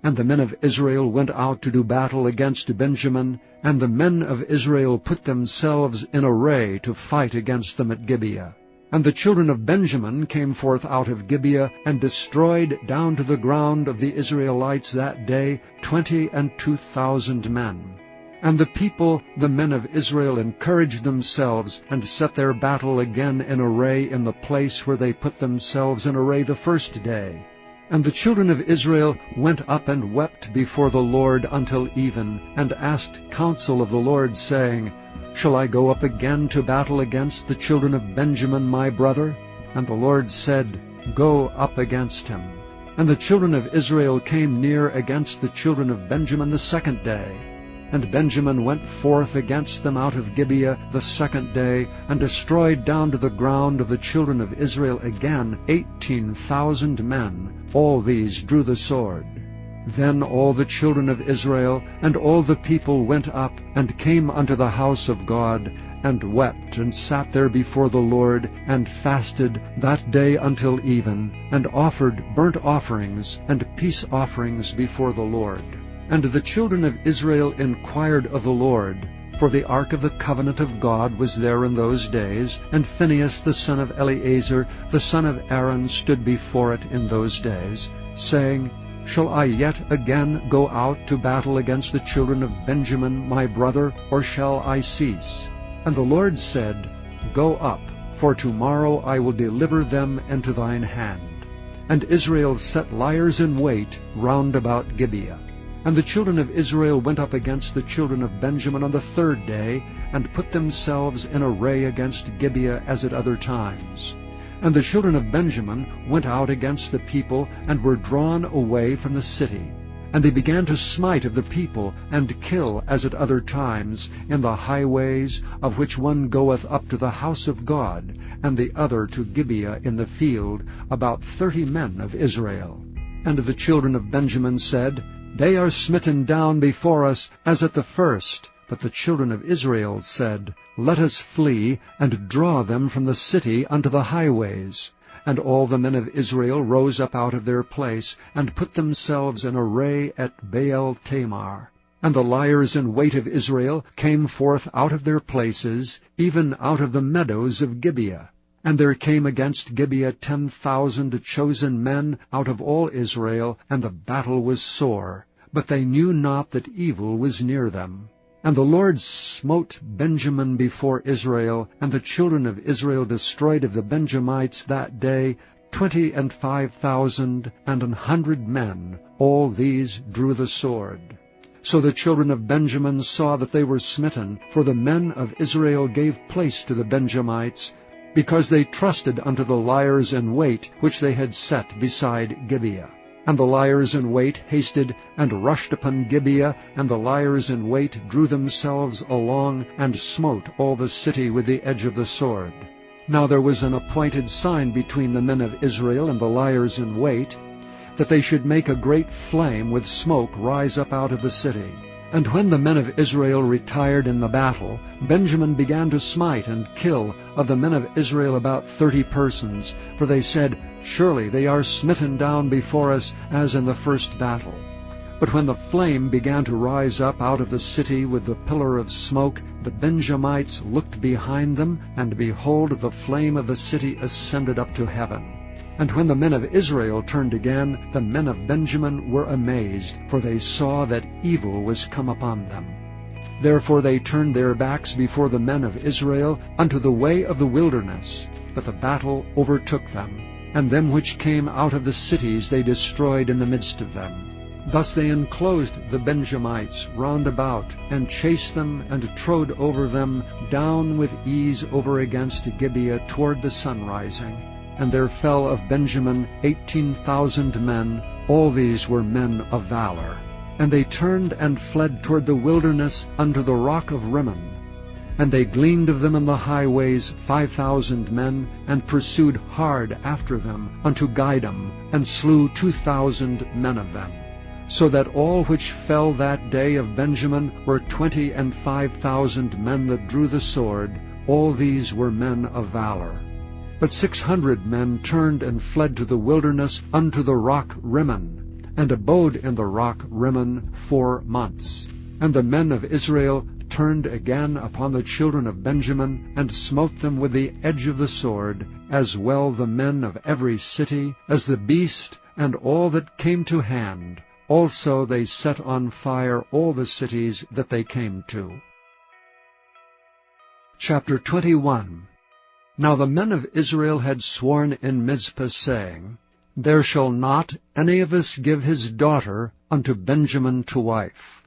And the men of Israel went out to do battle against Benjamin, and the men of Israel put themselves in array to fight against them at Gibeah. And the children of Benjamin came forth out of Gibeah, and destroyed down to the ground of the Israelites that day 22,000 men. And the people, the men of Israel, encouraged themselves, and set their battle again in array in the place where they put themselves in array the first day. And the children of Israel went up and wept before the Lord until even, and asked counsel of the Lord, saying, Shall I go up again to battle against the children of Benjamin my brother? And the Lord said, Go up against him. And the children of Israel came near against the children of Benjamin the second day. And Benjamin went forth against them out of Gibeah the second day, and destroyed down to the ground of the children of Israel again 18,000 men. All these drew the sword. Then all the children of Israel and all the people went up, and came unto the house of God, and wept, and sat there before the Lord, and fasted that day until even, and offered burnt offerings and peace offerings before the Lord. And the children of Israel inquired of the Lord, for the ark of the covenant of God was there in those days, and Phinehas the son of Eleazar, the son of Aaron, stood before it in those days, saying, Shall I yet again go out to battle against the children of Benjamin my brother, or shall I cease? And the Lord said, Go up, for tomorrow I will deliver them into thine hand. And Israel set liers in wait round about Gibeah. And the children of Israel went up against the children of Benjamin on the third day, and put themselves in array against Gibeah as at other times. And the children of Benjamin went out against the people, and were drawn away from the city. And they began to smite of the people, and kill as at other times, in the highways, of which one goeth up to the house of God, and the other to Gibeah in the field, about 30 men of Israel. And the children of Benjamin said, They are smitten down before us as at the first. But the children of Israel said, Let us flee, and draw them from the city unto the highways. And all the men of Israel rose up out of their place, and put themselves in array at Baal Tamar. And the liers in wait of Israel came forth out of their places, even out of the meadows of Gibeah. And there came against Gibeah 10,000 chosen men out of all Israel, and the battle was sore. But they knew not that evil was near them. And the Lord smote Benjamin before Israel, and the children of Israel destroyed of the Benjamites that day 25,100 men. All these drew the sword. So the children of Benjamin saw that they were smitten, for the men of Israel gave place to the Benjamites, because they trusted unto the liers in wait which they had set beside Gibeah. And the liers in wait hasted, and rushed upon Gibeah, and the liers in wait drew themselves along, and smote all the city with the edge of the sword. Now there was an appointed sign between the men of Israel and the liers in wait, that they should make a great flame with smoke rise up out of the city. And when the men of Israel retired in the battle, Benjamin began to smite and kill of the men of Israel about 30 persons, for they said, Surely they are smitten down before us as in the first battle. But when the flame began to rise up out of the city with the pillar of smoke, the Benjamites looked behind them, and behold, the flame of the city ascended up to heaven. And when the men of Israel turned again, the men of Benjamin were amazed, for they saw that evil was come upon them. Therefore they turned their backs before the men of Israel unto the way of the wilderness. But the battle overtook them, and them which came out of the cities they destroyed in the midst of them. Thus they enclosed the Benjamites round about, and chased them, and trode over them down with ease over against Gibeah toward the sunrising. And there fell of Benjamin 18,000 men, all these were men of valor. And they turned and fled toward the wilderness unto the rock of Rimmon. And they gleaned of them in the highways 5,000 men, and pursued hard after them unto Gidom, and slew 2,000 men of them. So that all which fell that day of Benjamin were 25,000 men that drew the sword, all these were men of valor. But 600 men turned and fled to the wilderness unto the rock Rimmon, and abode in the rock Rimmon 4 months. And the men of Israel turned again upon the children of Benjamin, and smote them with the edge of the sword, as well the men of every city, as the beast, and all that came to hand. Also they set on fire all the cities that they came to. Chapter 21. Now the men of Israel had sworn in Mizpah, saying, There shall not any of us give his daughter unto Benjamin to wife.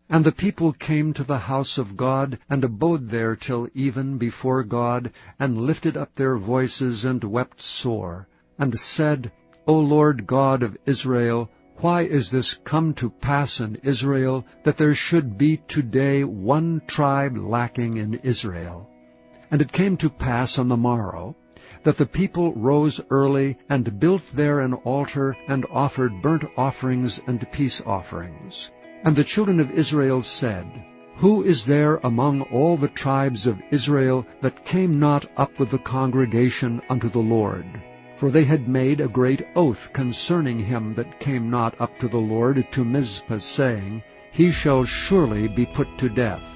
And the people came to the house of God, and abode there till even before God, and lifted up their voices, and wept sore, and said, O Lord God of Israel, why is this come to pass in Israel, that there should be today one tribe lacking in Israel? And it came to pass on the morrow, that the people rose early, and built there an altar, and offered burnt offerings and peace offerings. And the children of Israel said, Who is there among all the tribes of Israel that came not up with the congregation unto the Lord? For they had made a great oath concerning him that came not up to the Lord to Mizpah, saying, He shall surely be put to death.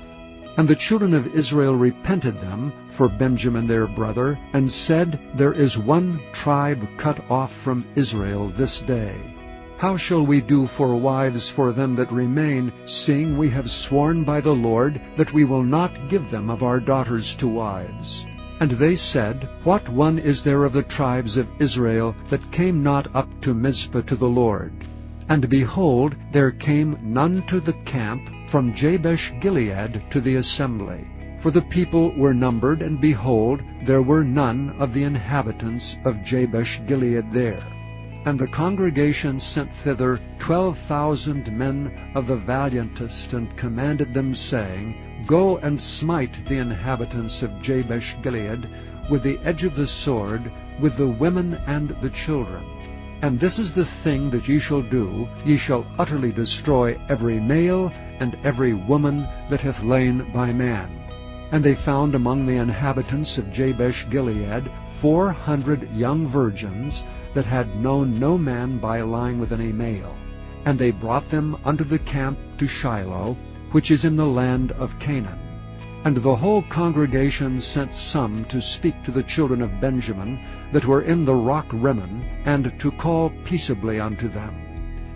And the children of Israel repented them for Benjamin their brother, and said, There is one tribe cut off from Israel this day. How shall we do for wives for them that remain, seeing we have sworn by the Lord that we will not give them of our daughters to wives? And they said, What one is there of the tribes of Israel that came not up to Mizpah to the Lord? And behold, there came none to the camp from Jabesh Gilead to the assembly. For the people were numbered, and behold, there were none of the inhabitants of Jabesh Gilead there. And the congregation sent thither 12,000 men of the valiantest, and commanded them, saying, Go and smite the inhabitants of Jabesh Gilead with the edge of the sword, with the women and the children. And this is the thing that ye shall do, ye shall utterly destroy every male and every woman that hath lain by man. And they found among the inhabitants of Jabesh Gilead 400 young virgins, that had known no man by lying with any male. And they brought them unto the camp to Shiloh, which is in the land of Canaan. And the whole congregation sent some to speak to the children of Benjamin, that were in the rock Rimmon, and to call peaceably unto them.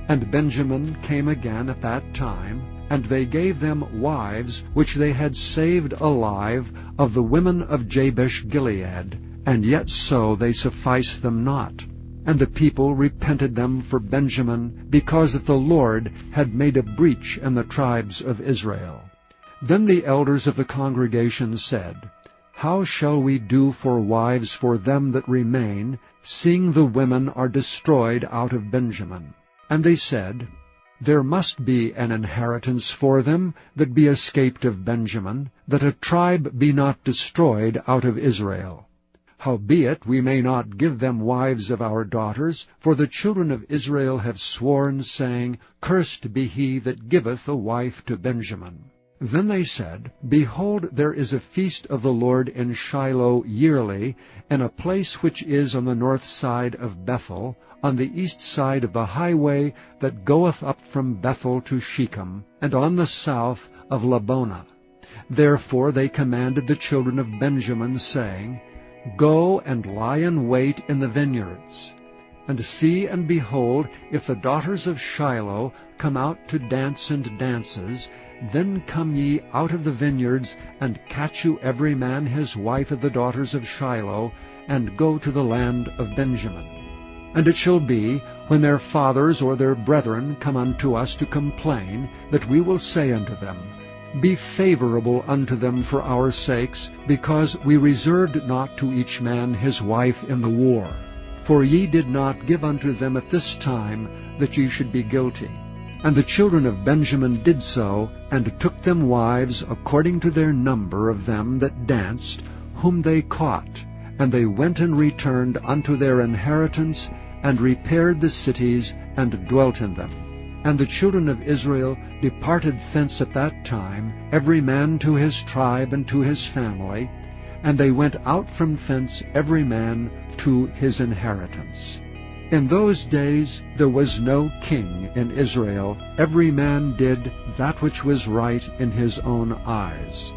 And Benjamin came again at that time, and they gave them wives, which they had saved alive of the women of Jabesh Gilead, and yet so they sufficed them not. And the people repented them for Benjamin, because that the Lord had made a breach in the tribes of Israel. Then the elders of the congregation said, How shall we do for wives for them that remain, seeing the women are destroyed out of Benjamin? And they said, There must be an inheritance for them that be escaped of Benjamin, that a tribe be not destroyed out of Israel. Howbeit we may not give them wives of our daughters, for the children of Israel have sworn, saying, Cursed be he that giveth a wife to Benjamin. Then they said, Behold, there is a feast of the Lord in Shiloh yearly, in a place which is on the north side of Bethel, on the east side of the highway that goeth up from Bethel to Shechem, and on the south of Labonah. Therefore they commanded the children of Benjamin, saying, Go and lie in wait in the vineyards. And see and behold, if the daughters of Shiloh come out to dance and dances, then come ye out of the vineyards, and catch you every man his wife of the daughters of Shiloh, and go to the land of Benjamin. And it shall be, when their fathers or their brethren come unto us to complain, that we will say unto them, Be favorable unto them for our sakes, because we reserved not to each man his wife in the war. For ye did not give unto them at this time, that ye should be guilty. And the children of Benjamin did so, and took them wives according to their number of them that danced, whom they caught. And they went and returned unto their inheritance, and repaired the cities, and dwelt in them. And the children of Israel departed thence at that time, every man to his tribe and to his family, and they went out from thence every man to his inheritance. In those days there was no king in Israel. Every man did that which was right in his own eyes.